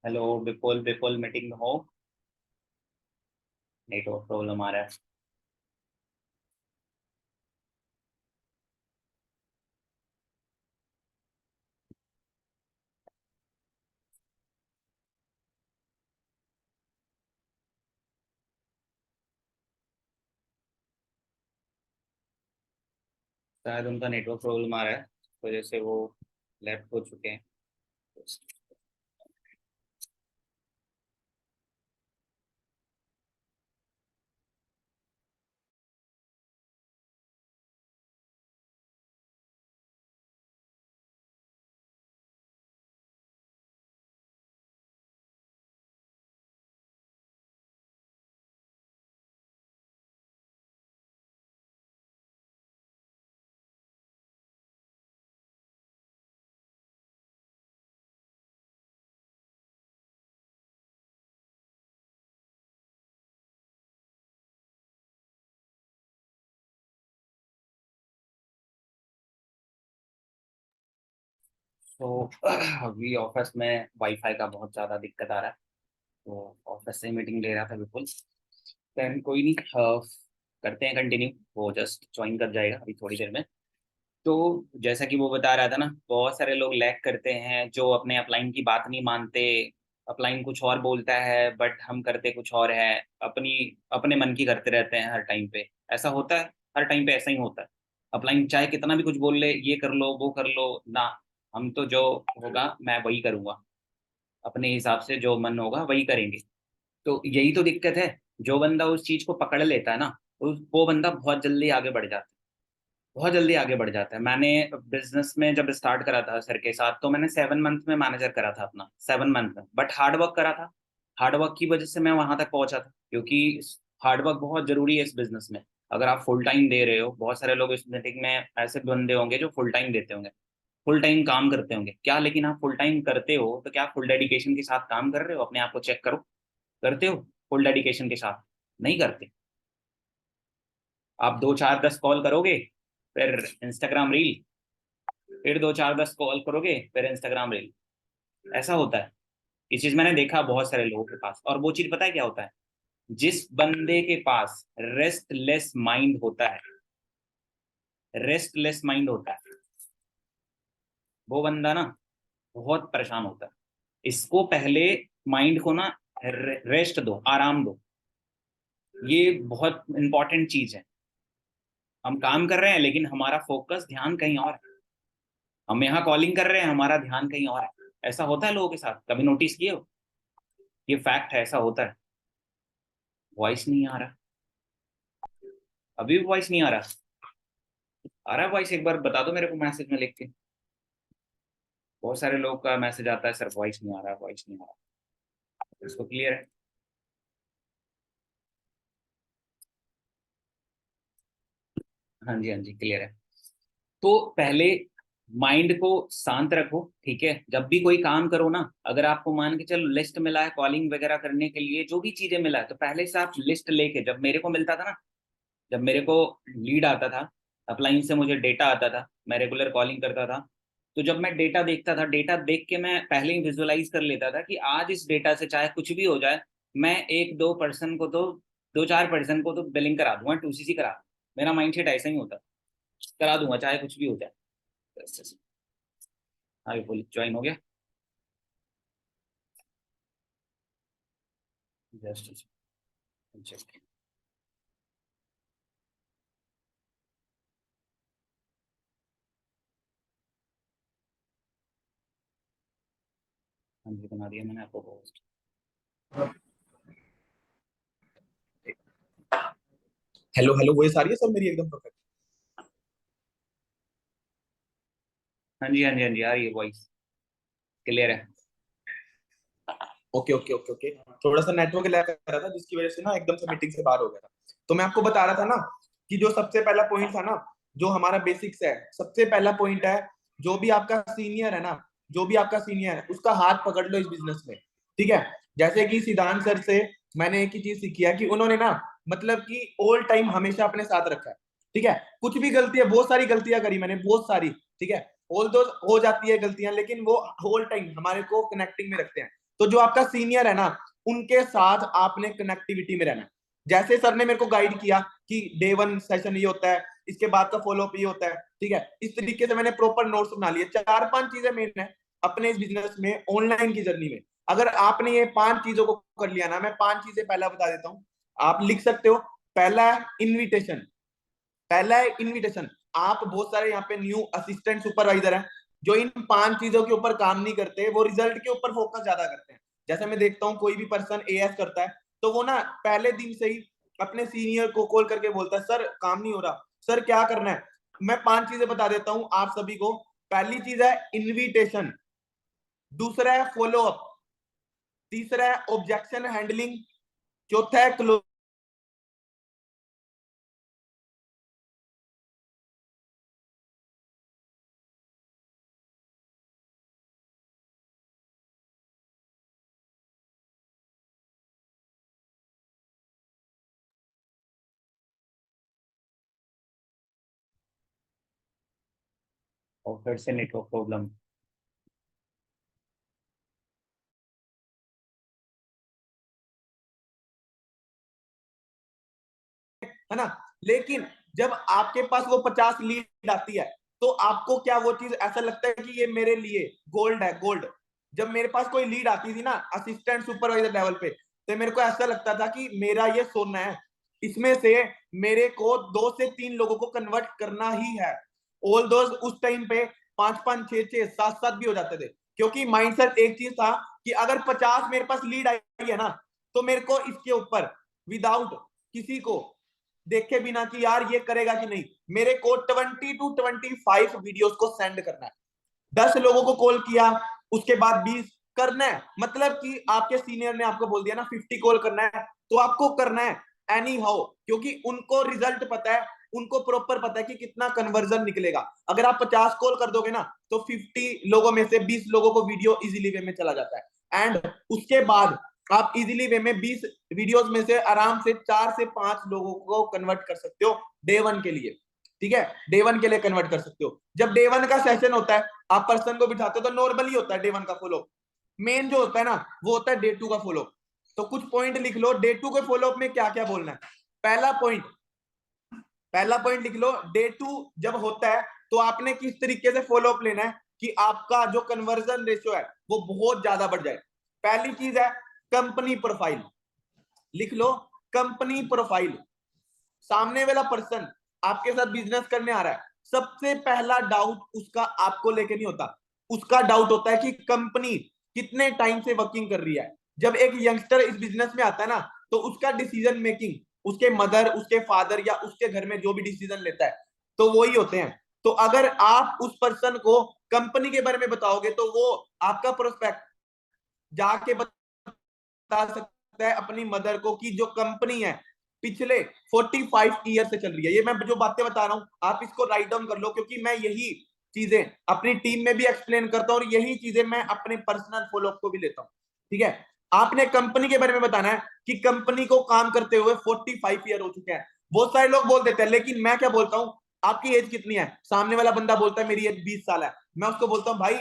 Hello विपुल विपुल meeting में हो। Network problem आ रहा है। शायद उनका नेटवर्क प्रॉब्लम आ रहा है, इस वजह से वो लेफ्ट हो चुके हैं। तो अभी ऑफिस में वाईफाई का बहुत ज़्यादा दिक्कत आ रहा है, तो ऑफिस से मीटिंग ले रहा था विपुल। देन कोई नहीं, करते हैं कंटिन्यू। वो जस्ट ज्वाइन कर जाएगा अभी थोड़ी देर में। तो जैसा कि वो बता रहा था ना, बहुत सारे लोग लैग करते हैं जो अपने अपलाइन की बात नहीं मानते। अपलाइन कुछ और बोलता है बट हम करते कुछ और है। अपनी अपने मन की करते रहते हैं हर टाइम पे। ऐसा होता है, हर टाइम पे ऐसा ही होता है। अपलाइन चाहे कितना भी कुछ बोल ले, ये कर लो वो कर लो ना, हम तो जो होगा मैं वही करूंगा। अपने हिसाब से जो मन होगा वही करेंगे। तो यही तो दिक्कत है। जो बंदा उस चीज को पकड़ लेता है ना, वो बंदा बहुत जल्दी आगे बढ़ जाता है। बहुत जल्दी आगे बढ़ जाता है। मैंने बिजनेस में जब स्टार्ट करा था सर के साथ, तो मैंने 7 मंथ में मैनेजर करा था अपना, 7 मंथ में, बट हार्ड वर्क करा था। हार्ड वर्क की वजह से मैं वहां तक पहुंचा था, क्योंकि हार्ड वर्क बहुत जरूरी है इस बिजनेस में। अगर आप फुल टाइम दे रहे हो, बहुत सारे लोग इस मीटिंग में ऐसे बंदे होंगे जो फुल टाइम देते होंगे, फुल टाइम काम करते होंगे क्या, लेकिन आप फुल टाइम करते हो तो क्या फुल डेडिकेशन के साथ काम कर रहे हो? अपने आप को चेक करो। करते हो फुल डेडिकेशन के साथ? नहीं करते। आप 2 4 10 कॉल करोगे, फिर इंस्टाग्राम रील, फिर 2 4 10 कॉल करोगे, फिर इंस्टाग्राम रील। ऐसा होता है। ये चीज मैंने देखा बहुत सारे लोगों के पास, और वो चीज पता है क्या होता है? जिस बंदे के पास रेस्टलेस माइंड होता है, रेस्टलेस माइंड होता है, वो बंदा ना बहुत परेशान होता है। इसको पहले माइंड को ना रेस्ट दो, आराम दो। ये बहुत इंपॉर्टेंट चीज है। हम काम कर रहे हैं लेकिन हमारा फोकस ध्यान कहीं और है। हम यहाँ कॉलिंग कर रहे हैं, हमारा ध्यान कहीं और है। ऐसा होता है लोगों के साथ, कभी नोटिस किए हो? ये फैक्ट है, ऐसा होता है। वॉइस नहीं आ रहा? अभी भी वॉइस नहीं आ रहा? आ रहा है वॉइस? एक बार बता दो मेरे को मैसेज में लिख के। बहुत सारे लोगों का मैसेज आता है, सर वॉइस नहीं आ रहा, वॉइस नहीं आ रहा। इसको क्लियर है? हाँ जी, हाँ जी, क्लियर है। तो पहले माइंड को शांत रखो, ठीक है? जब भी कोई काम करो ना, अगर आपको मान के चलो लिस्ट मिला है कॉलिंग वगैरह करने के लिए, जो भी चीजें मिला है, तो पहले से आप लिस्ट लेके, जब मेरे को मिलता था ना, जब मेरे को लीड आता था, अपलाइन से मुझे डेटा आता था, मैं रेगुलर कॉलिंग करता था। तो जब मैं डेटा देखता था, डेटा देख के मैं पहले ही विजुअलाइज कर लेता था कि आज इस डेटा से चाहे कुछ भी हो जाए, मैं 1 2 पर्सन को तो, 2 4 पर्सन को तो बिलिंग करा दूंगा, 2CC करा दूंगा। मेरा माइंड सेट ऐसा ही होता, करा दूंगा चाहे कुछ भी हो जाए। बस। हाँ बिल्कुल, ज्वाइन हो गया। Just check. हाँ जी, बना दिया मैंने आपको पोस्ट। हेलो हेलो, वॉइस आ रही है सर मेरी एकदम परफेक्ट? हाँ जी, हाँ जी, हाँ जी, आ रही है वॉइस, क्लियर है। Okay okay okay okay. थोड़ा सा नेटवर्क लैग कर रहा था जिसकी वजह से ना एकदम से मीटिंग से बाहर हो गया था। तो मैं आपको बता रहा था ना कि जो सबसे पहला पॉइंट था ना, जो हमारा बेसिक्स है, सबसे पहला पॉइंट है, जो भी आपका सीनियर है ना, जो भी आपका सीनियर है उसका हाथ पकड़ लो इस बिजनेस में। ठीक है? जैसे कि सिद्धांत सर से मैंने एक ही चीज सीखी है कि उन्होंने ना, मतलब कि ऑल टाइम हमेशा अपने साथ रखा है। ठीक है? कुछ भी गलती है, बहुत सारी गलतियां करी मैंने, बहुत सारी। ठीक है? ऑल दो हो जाती है गलतियां, लेकिन वो होल टाइम हमारे को कनेक्टिंग में रखते हैं। तो जो आपका सीनियर है ना, उनके साथ आपने कनेक्टिविटी में रहना है। जैसे सर ने मेरे को गाइड किया कि डे 1 सेशन ये होता है, इसके बाद का फॉलोअप ये होता है, ठीक है, इस तरीके से मैंने प्रॉपर नोट्स बना लिए। 4-5 चीजें मेन है अपने इस बिजनेस में, ऑनलाइन की जर्नी में। अगर आपने ये 5 चीजों को कर लिया ना, मैं 5 चीजें पहला बता देता हूँ, आप लिख सकते हो। पहला है इनविटेशन। पहला है इनविटेशन। आप बहुत सारे यहाँ पे न्यू असिस्टेंट सुपरवाइजर हैं जो इन 5 चीजों के ऊपर काम नहीं करते, वो रिजल्ट के ऊपर फोकस ज्यादा करते हैं। जैसे मैं देखता हूँ कोई भी पर्सन एएस करता है तो वो ना पहले दिन से ही अपने सीनियर को कॉल करके बोलता है, सर काम नहीं हो रहा, सर क्या करना है। मैं 5 चीजें बता देता हूँ आप सभी को। पहली चीज है इनविटेशन, दूसरा है फॉलो अप, तीसरा है ऑब्जेक्शन हैंडलिंग, चौथा है क्लोज। और फिर से नेटवर्क प्रॉब्लम। है ना। लेकिन जब आपके पास वो 50 लीड आती है तो आपको क्या वो चीज ऐसा लगता है कि ये मेरे लिए गोल्ड है, गोल्ड। जब मेरे पास कोई लीड आती थी ना असिस्टेंट सुपरवाइजर लेवल पे, तो मेरे को ऐसा लगता था कि मेरा ये सोना है, इसमें से मेरे को 2 से 3 लोगों को कन्वर्ट करना ही है। ऑल दोज उस टाइम पे 5-5, 6-6, 7-7 भी हो जाते थे, क्योंकि माइंडसेट एक चीज था कि अगर 50 मेरे पास लीड आई है ना, तो मेरे को इसके ऊपर विदाउट किसी को देखे बिना कि यार ये करेगा कि नहीं, मेरे को 20 to 25 वीडियोस को सेंड करना है। 10 लोगों को कॉल किया, उसके बाद 20 करना है। मतलब कि आपके सीनियर ने आपको बोल दिया ना 50 कॉल करना है, तो आपको करना है एनी हाउ, क्योंकि उनको रिजल्ट पता है, उनको प्रॉपर पता है कि कितना कन्वर्जन निकलेगा। अगर आप 50 कॉल कर दोगे ना, तो 50 लोगों में से 20 लोगों को वीडियो इजीली वे में चला जाता है। एंड उसके बाद आप इजीली वे में 20 वीडियोस में से आराम से 4 से 5 लोगों को कन्वर्ट कर सकते हो डे 1 के लिए। ठीक है, डे 1 के लिए कन्वर्ट कर सकते हो। जब डे 1 का सेशन होता है, आप पर्सन को बिठाते हो तो नॉर्मली होता है डे 1 का फॉलो। मेन जो होता है ना वो होता है डे 2 का फॉलो। तो कुछ पॉइंट लिख लो डे 2 के फॉलोअप में क्या क्या बोलना है। पहला पॉइंट, पहला पॉइंट लिख लो, डे 2 जब होता है तो आपने किस तरीके से फॉलोअप लेना है कि आपका जो कन्वर्जन रेशियो है वो बहुत ज्यादा बढ़ जाए। पहली चीज है कंपनी प्रोफाइल। लिख लो कंपनी प्रोफाइल। सामने वाला पर्सन आपके साथ बिजनेस करने आ रहा है, सबसे पहला डाउट उसका आपको लेके नहीं होता, उसका डाउट होता है कि कंपनी कितने टाइम से वर्किंग कर रही है। जब एक यंगस्टर इस बिजनेस में आता है ना, तो उसका डिसीजन मेकिंग उसके मदर, उसके फादर या उसके घर में जो भी डिसीजन लेता है तो वो ही होते हैं। तो अगर आप उस पर्सन को कंपनी के बारे में बताओगे तो वो आपका प्रोस्पेक्ट जाके बता सकता है अपनी मदर को कि जो कंपनी है पिछले 45 ईयर से चल रही है। ये मैं जो बातें बता रहा हूं आप इसको राइट डाउन कर लो, क्योंकि मैं यही चीजें अपनी टीम में भी एक्सप्लेन करता हूं और यही चीजें मैं अपने पर्सनल फॉलोअप को भी लेता हूं। ठीक है, आपने कंपनी के बारे में बताना है कि कंपनी को काम करते हुए 45 ईयर हो चुके हैं। बहुत सारे लोग बोल देते हैं, लेकिन मैं क्या बोलता हूं, आपकी एज कितनी है? सामने वाला बंदा बोलता है मेरी एज 20 साल है। मैं उसको बोलता हूं भाई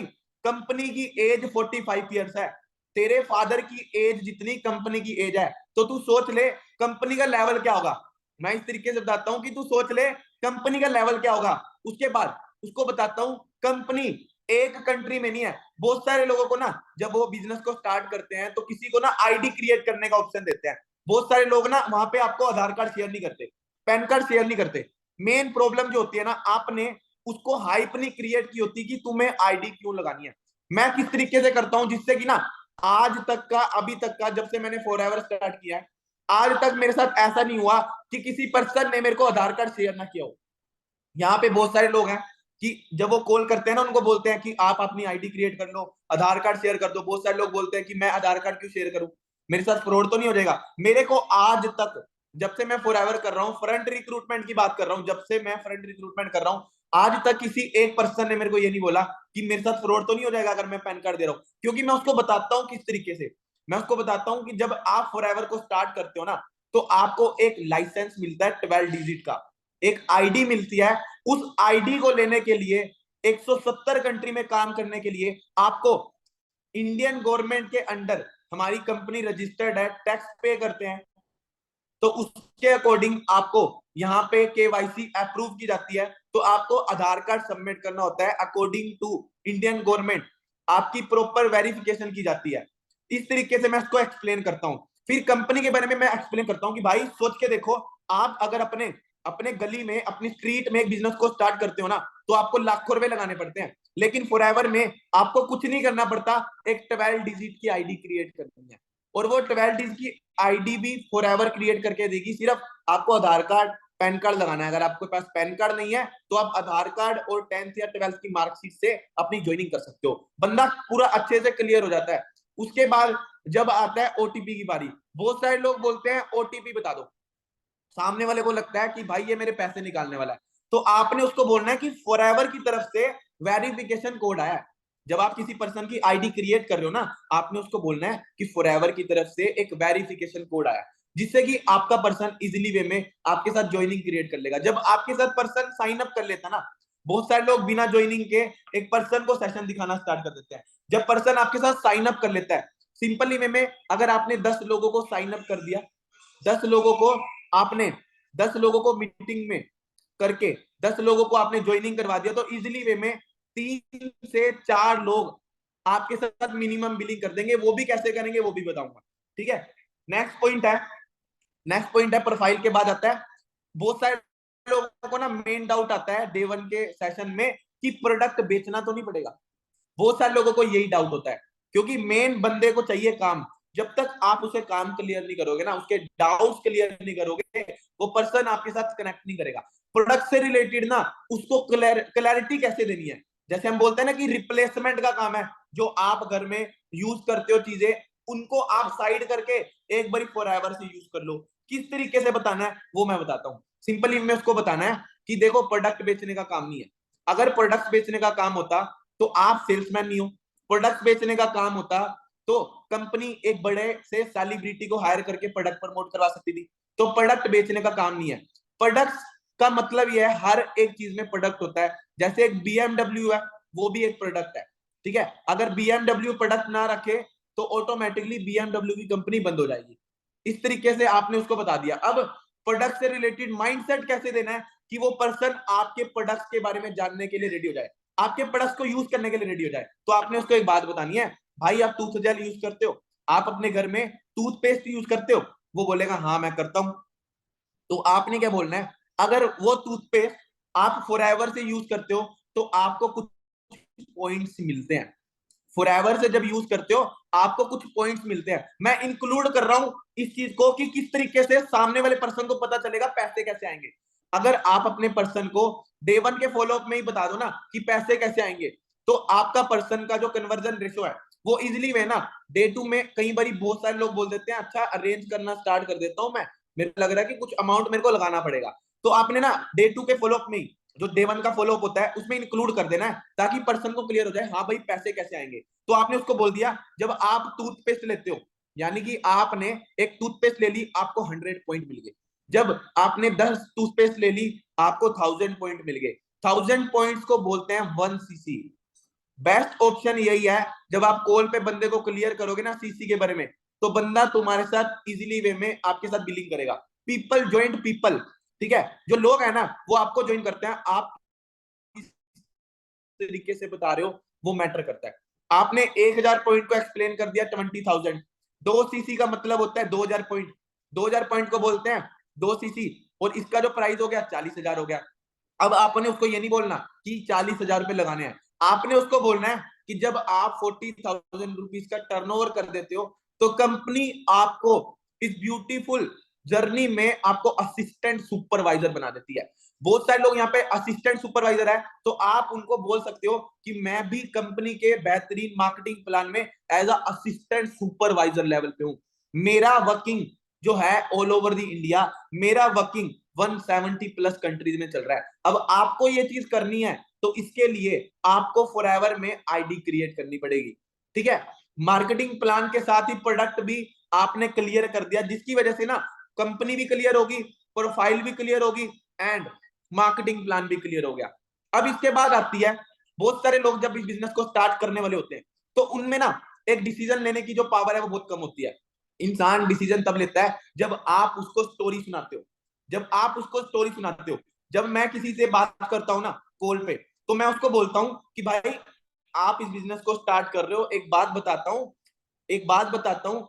कंपनी की एज 45 ईयर्स है, तेरे फादर की एज जितनी कंपनी की एज है, तो तू सोच ले कंपनी का लेवल क्या होगा। मैं इस तरीके से बताता हूं कि तू सोच ले कंपनी का लेवल क्या होगा। उसके बाद उसको बताता हूं कंपनी एक कंट्री में नहीं है। बहुत सारे लोगों को ना जब वो बिजनेस को स्टार्ट करते हैं तो किसी को ना आईडी क्रिएट करने का ऑप्शन देते हैं। बहुत सारे लोग ना वहां पे आपको आधार कार्ड शेयर नहीं करते, पैन कार्ड शेयर नहीं करते। मेन प्रॉब्लम जो होती है ना, आपने उसको हाइप नहीं क्रिएट की होती कि तुम्हें आईडी क्यों लगानी है। मैं किस तरीके से करता हूं जिससे कि ना आज तक का, अभी तक का, जब से मैंने फॉरएवर स्टार्ट किया है आज तक मेरे साथ ऐसा नहीं हुआ कि किसी पर्सन ने मेरे को आधार कार्ड शेयर ना किया हो। यहाँ पे बहुत सारे लोग हैं कि जब वो कॉल करते हैं ना उनको बोलते हैं कि आप अपनी आईडी क्रिएट कर लो, आधार कार्ड शेयर कर दो। बहुत सारे लोग बोलते हैं कि मैं आधार कार्ड क्यों शेयर करूं, मेरे साथ फ्रॉड तो नहीं हो जाएगा। मेरे को आज तक, जब से मैं फॉरएवर कर रहा हूँ, फ्रंट रिक्रूटमेंट की बात कर रहा हूँ, जब से मैं फ्रंट रिक्रूटमेंट कर रहा हूँ, आज तक किसी एक पर्सन ने मेरे को ये नहीं बोला कि मेरे साथ फ्रॉड तो नहीं हो जाएगा अगर मैं पैन कार्ड दे रहा हूँ। क्योंकि मैं उसको बताता हूँ किस तरीके से, मैं उसको बताता हूँ कि जब आप फॉरएवर को स्टार्ट करते हो ना, तो आपको एक लाइसेंस मिलता है 12 डिजिट का, एक आईडी मिलती है। उस आईडी को लेने के लिए 170 कंट्री में काम करने के लिए आपको इंडियन गवर्नमेंट के अंडर हमारी कंपनी रजिस्टर्ड है, टैक्स पे करते हैं, तो उसके अकॉर्डिंग आपको यहाँ पे केवाईसी अप्रूव की जाती है, तो आपको आधार कार्ड सबमिट करना होता है अकॉर्डिंग टू इंडियन गवर्नमेंट, आपकी प्रॉपर वेरिफिकेशन की जाती है। इस तरीके से मैं इसको एक्सप्लेन करता हूँ। फिर कंपनी के बारे में मैं एक्सप्लेन करता हूँ कि भाई सोच के देखो, आप अगर अपने अपने गली में, अपनी स्ट्रीट में एक बिजनेस को स्टार्ट करते हो ना, तो आपको लाखों रुपए लगाने पड़ते हैं, लेकिन फॉरएवर में आपको कुछ नहीं करना पड़ता, एक 12 डिजिट की आईडी क्रिएट करनी है, और वो 12 डिजिट की आईडी भी फॉरएवर क्रिएट करके देगी। सिर्फ आपको आधार कार्ड, पैन कार्ड लगाना है। अगर आपके पास पैन कार्ड नहीं है तो आप आधार कार्ड और 10th या 12th की मार्कशीट से अपनी ज्वाइनिंग कर सकते हो, बंदा पूरा अच्छे से क्लियर हो जाता है। उसके बाद जब आता है ओटीपी की बारी, बहुत सारे लोग बोलते हैं ओटीपी बता दो, सामने वाले को लगता है कि भाई ये मेरे पैसे निकालने वाला है, तो आपने उसको बोलना है कि फॉरएवर की तरफ से वेरिफिकेशन कोड आया है। जब आप किसी पर्सन की आईडी क्रिएट कर रहे हो ना, आपने उसको बोलना है कि फॉरएवर की तरफ से एक वेरिफिकेशन कोड आया, जिससे कि आपका पर्सन इजीली वे में आपके साथ ज्वाइनिंग क्रिएट कर लेगा। जब आपके साथ पर्सन साइन अप कर लेता ना, बहुत सारे लोग बिना ज्वाइनिंग के एक पर्सन को सेशन दिखाना स्टार्ट कर देते हैं। जब पर्सन आपके साथ साइन अप कर लेता है, सिंपली वे में अगर आपने 10 लोगों को साइन अप कर दिया, 10 लोगों को आपने 10 लोगों को मीटिंग में करके 10 लोगों को आपने ज्वाइनिंग करवा दिया, तो इजीली वे में 3 से 4 लोग आपके साथ मिनिमम बिलिंग कर देंगे। वो भी कैसे करेंगे वो भी बताऊंगा, ठीक है। नेक्स्ट पॉइंट है प्रोफाइल के बाद आता है, बहुत सारे लोगों को ना मेन डाउट आता है डे 1 के सेशन में कि प्रोडक्ट बेचना तो नहीं पड़ेगा। बहुत सारे लोगों को यही डाउट होता है, क्योंकि मेन बंदे को चाहिए काम। जब तक आप उसे काम क्लियर नहीं करोगे ना, उसके डाउट्स क्लियर नहीं करोगे, वो पर्सन आपके साथ कनेक्ट नहीं करेगा। प्रोडक्ट से रिलेटेड ना उसको क्लैरिटी कैसे देनी है, जैसे हम बोलते हैं ना कि रिप्लेसमेंट का काम है, जो आप घर में यूज करते हो चीजें, उनको आप साइड करके एक बार फॉरएवर से यूज कर लो। किस तरीके से बताना है वो मैं बताता हूँ। सिंपली में उसको बताना है कि देखो, प्रोडक्ट बेचने का काम नहीं है। अगर प्रोडक्ट बेचने का काम होता तो आप सेल्समैन नहीं हो। प्रोडक्ट बेचने का काम होता तो कंपनी एक बड़े से सेलिब्रिटी को हायर करके प्रोडक्ट प्रमोट करवा सकती थी। तो प्रोडक्ट बेचने का काम नहीं है। प्रोडक्ट का मतलब यह है, हर एक चीज में प्रोडक्ट होता है। जैसे एक बीएमडब्ल्यू है, वो भी एक प्रोडक्ट है, ठीक है। अगर बीएमडब्ल्यू प्रोडक्ट ना रखे तो ऑटोमेटिकली बीएमडब्ल्यू की कंपनी बंद हो जाएगी। इस तरीके से आपने उसको बता दिया। अब प्रोडक्ट से रिलेटेड माइंडसेट कैसे देना है कि वो पर्सन आपके प्रोडक्ट्स के बारे में जानने के लिए रेडी हो जाए, आपके प्रोडक्ट्स को यूज करने के लिए रेडी हो जाए। तो आपने उसको एक बात बतानी है, भाई आप टूथ जेल यूज करते हो, आप अपने घर में टूथपेस्ट यूज करते हो, वो बोलेगा हाँ मैं करता हूं। तो आपने क्या बोलना है, अगर वो टूथपेस्ट आप फॉरएवर से यूज करते हो तो आपको कुछ पॉइंट्स मिलते हैं। फॉरएवर से जब यूज करते हो आपको कुछ पॉइंट्स मिलते हैं। मैं इंक्लूड कर रहा हूं इस चीज को कि किस तरीके से सामने वाले पर्सन को पता चलेगा पैसे कैसे आएंगे। अगर आप अपने पर्सन को डे 1 के फॉलोअप में ही बता दो ना कि पैसे कैसे आएंगे, तो आपका पर्सन का जो कन्वर्जन रेशो है वो इजिली में ना डे 2 में, कई बार बहुत सारे लोग बोल देते हैं अच्छा अरेंज करना स्टार्ट कर देता हूं मैं, मेरे को लग रहा है कि कुछ अमाउंट मेरे को लगाना पड़ेगा। तो आपने ना डे 2 के फॉलोअप में ही, जो डे 1 का फॉलोअप होता है उसमें इंक्लूड कर देना है, ताकि पर्सन को क्लियर हो जाए हाँ भाई पैसे कैसे आएंगे। तो आपने उसको बोल दिया, जब आप टूथपेस्ट लेते हो, यानी कि आपने एक टूथपेस्ट ले ली, आपको 100 पॉइंट मिल गए। जब आपने 10 टूथपेस्ट ले ली, आपको 1000 पॉइंट मिल गए। 1000 पॉइंट्स को बोलते हैं 1 सीसी। बेस्ट ऑप्शन यही है, जब आप कॉल पे बंदे को क्लियर करोगे ना सीसी के बारे में, तो बंदा तुम्हारे साथ इजीली वे में आपके साथ बिलिंग करेगा। पीपल ज्वाइंट पीपल, ठीक है। जो लोग है ना वो आपको ज्वाइन करते हैं, आप किस तरीके से बता रहे हो वो मैटर करता है। आपने 1000 पॉइंट को एक्सप्लेन कर दिया 20,000। 2 सीसी का मतलब होता है 2000 पॉइंट। 2000 पॉइंट को बोलते हैं 2 सीसी, और इसका जो प्राइस हो गया 40,000 हो गया। अब आपने उसको ये नहीं बोलना कि 40,000 रुपए लगाने हैं, आपने उसको बोलना है कि जब आप 40,000 रुपीज का टर्नओवर कर देते हो, तो कंपनी आपको इस ब्यूटीफुल जर्नी में आपको असिस्टेंट सुपरवाइजर बना देती है। बहुत सारे लोग यहाँ पे असिस्टेंट सुपरवाइजर है, तो आप उनको बोल सकते हो कि मैं भी कंपनी के बेहतरीन मार्केटिंग प्लान में as a assistant supervisor level पे हूं। मेरा वर्किंग जो है ऑल ओवर द इंडिया, मेरा वर्किंग 170 प्लस कंट्रीज में चल रहा है। अब आपको ये चीज करनी है, तो इसके लिए आपको फॉरएवर में आईडी क्रिएट करनी पड़ेगी, ठीक है। मार्केटिंग प्लान के साथ ही प्रोडक्ट भी आपने क्लियर कर दिया, जिसकी वजह से ना कंपनी भी क्लियर होगी, प्रोफाइल भी क्लियर होगी, एंड मार्केटिंग प्लान भी क्लियर हो गया। अब इसके बाद आती है, बहुत सारे लोग जब इस बिजनेस को स्टार्ट करने वाले होते हैं, तो उनमें ना एक डिसीजन लेने की जो पावर है वो बहुत कम होती है। इंसान डिसीजन तब लेता है जब आप उसको स्टोरी सुनाते हो, जब आप उसको स्टोरी सुनाते हो। जब मैं किसी से बात करता हूँ ना कॉल पे, तो मैं उसको बोलता हूँ कि भाई आप इस बिजनेस को स्टार्ट कर रहे हो, एक बात बताता हूँ, एक बात बताता हूँ।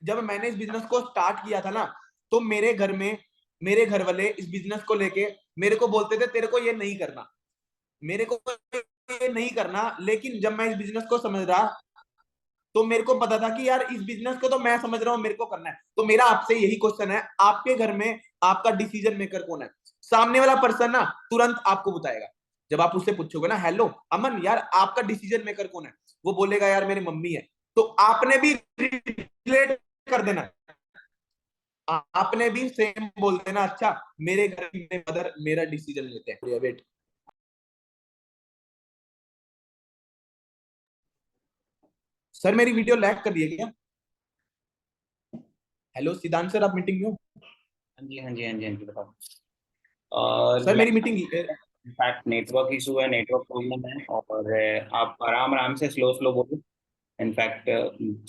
जब मैंने इस बिजनेस को स्टार्ट किया था ना, तो मेरे घर में मेरे घर वाले इस बिजनेस को लेके मेरे को बोलते थे तेरे को ये नहीं करना, मेरे को ये नहीं करना। लेकिन जब मैं इस बिजनेस को समझ रहा, तो मेरे को पता था कि यार इस बिजनेस को तो मैं समझ रहा हूँ, मेरे को करना है। तो मेरा आपसे यही क्वेश्चन है, आपके घर में आपका डिसीजन मेकर कौन है? सामने वाला पर्सन ना तुरंत आपको बताएगा। जब आप उससे पूछोगे ना, हेलो अमन यार आपका डिसीजन मेकर कौन है, वो बोलेगा यार मेरी मम्मी है। तो आपने भी रिलेट कर देना, आपने भी सेम बोल देना, अच्छा मेरे घर में मदर मेरा डिसीजन लेते हैं। वेट, सर मेरी वीडियो लैग कर रही है क्या? हेलो सिद्धांत सर, आप मीटिंग में हो? हाँ जी, हाँ जी, हाँ जी, हाँ जी, बताओ। और सर मेरी मीटिंग इनफैक्ट नेटवर्क इशू है, नेटवर्क प्रॉब्लम है, और आप आराम आराम से स्लो स्लो बोलो। इनफैक्ट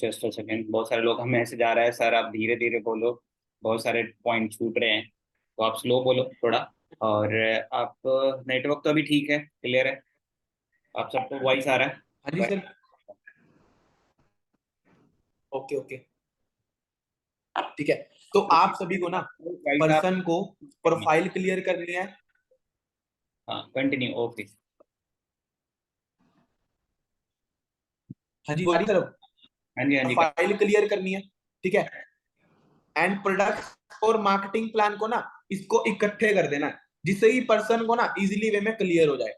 जस्ट अ सेकेंड, बहुत सारे लोग हमें मैसेज आ रहा है सर आप धीरे धीरे बोलो, बहुत सारे पॉइंट छूट रहे हैं, तो आप स्लो बोलो थोड़ा। और आप नेटवर्क तो अभी ठीक है, क्लियर है, आप सबको वॉइस आ रहा हाँ जी है? सर, ओके ओके, ठीक है। तो आप सभी को ना वॉइस आप, पर्सन को प्रोफाइल क्लियर करनी है। हाँ कंटिन्यू, ओके। हाँ जी हमारी तरफ हाँ जी, हाँ जी, प्रोफाइल क्लियर करनी है, ठीक है। एंड प्रोडक्ट और मार्केटिंग प्लान को ना इसको इकट्ठे कर देना है, जिससे ही पर्सन को ना इजीली वे में क्लियर हो जाए,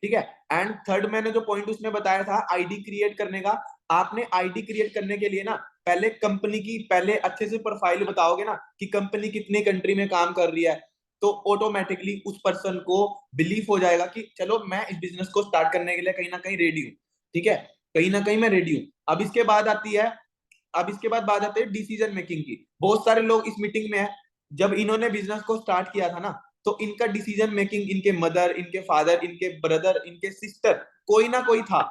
ठीक है। एंड थर्ड मैंने जो पॉइंट उसमें बताया था आईडी क्रिएट करने का, आपने आईडी क्रिएट करने के लिए ना पहले कंपनी की पहले अच्छे से प्रोफाइल बताओगे ना कि कंपनी कितनी कंट्री में काम कर रही है, तो ऑटोमेटिकली उस पर्सन को बिलीव हो जाएगा कि चलो मैं इस बिजनेस को स्टार्ट करने के लिए कहीं ना कहीं रेडी हूँ, ठीक है, कहीं ना कहीं मैं रेडी हूँ। अब इसके बाद आती है, अब इसके बाद बात आती है डिसीजन मेकिंग की। बहुत सारे लोग इस मीटिंग में है, जब इन्होंने बिजनेस को स्टार्ट किया था ना, तो इनका डिसीजन मेकिंग इनके मदर, इनके फादर, इनके ब्रदर, इनके सिस्टर, कोई ना कोई था।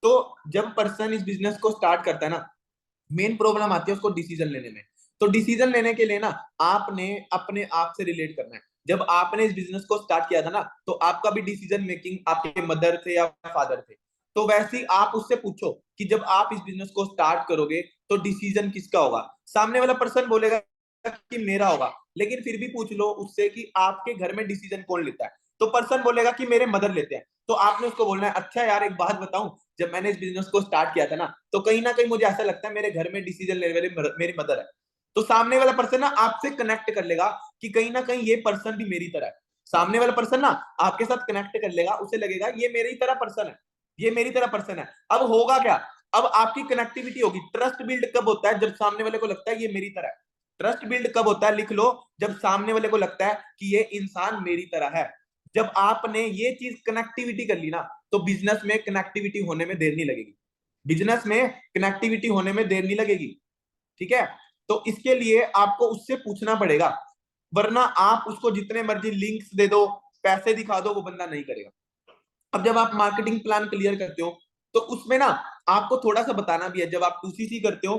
तो जब पर्सन इस बिजनेस को स्टार्ट करता है ना, मेन प्रॉब्लम आती है उसको डिसीजन लेने में। तो डिसीजन लेने के लिए ना आपने अपने आप से रिलेट करना है। जब आपने इस बिजनेस को स्टार्ट किया था ना, तो आपका भी डिसीजन मेकिंग आपके मदर थे या फादर थे। तो वैसे ही आप उससे पूछो कि जब आप इस बिजनेस को स्टार्ट करोगे तो डिसीजन किसका होगा। सामने वाला पर्सन बोलेगा कि मेरा होगा, लेकिन फिर भी पूछ लो उससे कि आपके घर में डिसीजन कौन लेता है, तो पर्सन बोलेगा कि मेरे मदर लेते हैं। तो आपने उसको बोलना है, अच्छा यार एक बात बताऊं, जब मैंने इस बिजनेस को स्टार्ट किया था ना, तो कहीं ना कहीं मुझे ऐसा लगता है मेरे घर में डिसीजन लेने वाली मेरी मदर है। तो सामने वाला पर्सन ना आपसे कनेक्ट कर लेगा कि कहीं ना कहीं ये पर्सन भी मेरी तरह है। सामने वाला पर्सन ना आपके साथ कनेक्ट कर लेगा, उसे लगेगा ये मेरी तरह पर्सन है, ये मेरी तरह पर्सन है। अब होगा क्या, अब आपकी कनेक्टिविटी होगी। ट्रस्ट बिल्ड कब होता है, जब सामने वाले को लगता है ये मेरी तरह है। ट्रस्ट बिल्ड कब होता है, लिख लो, जब सामने वाले को लगता है कि ये इंसान मेरी तरह है। जब आपने ये चीज कनेक्टिविटी कर ली ना, तो बिजनेस में कनेक्टिविटी होने में देर नहीं लगेगी, बिजनेस में कनेक्टिविटी होने में देर नहीं लगेगी, ठीक है। तो इसके लिए आपको उससे पूछना पड़ेगा, वरना आप उसको जितने मर्जी लिंक्स दे दो, पैसे दिखा दो, वो बंदा नहीं करेगा। अब जब आप मार्केटिंग प्लान क्लियर करते हो, तो उसमें ना आपको थोड़ा सा बताना भी है। जब आप 2CC करते हो,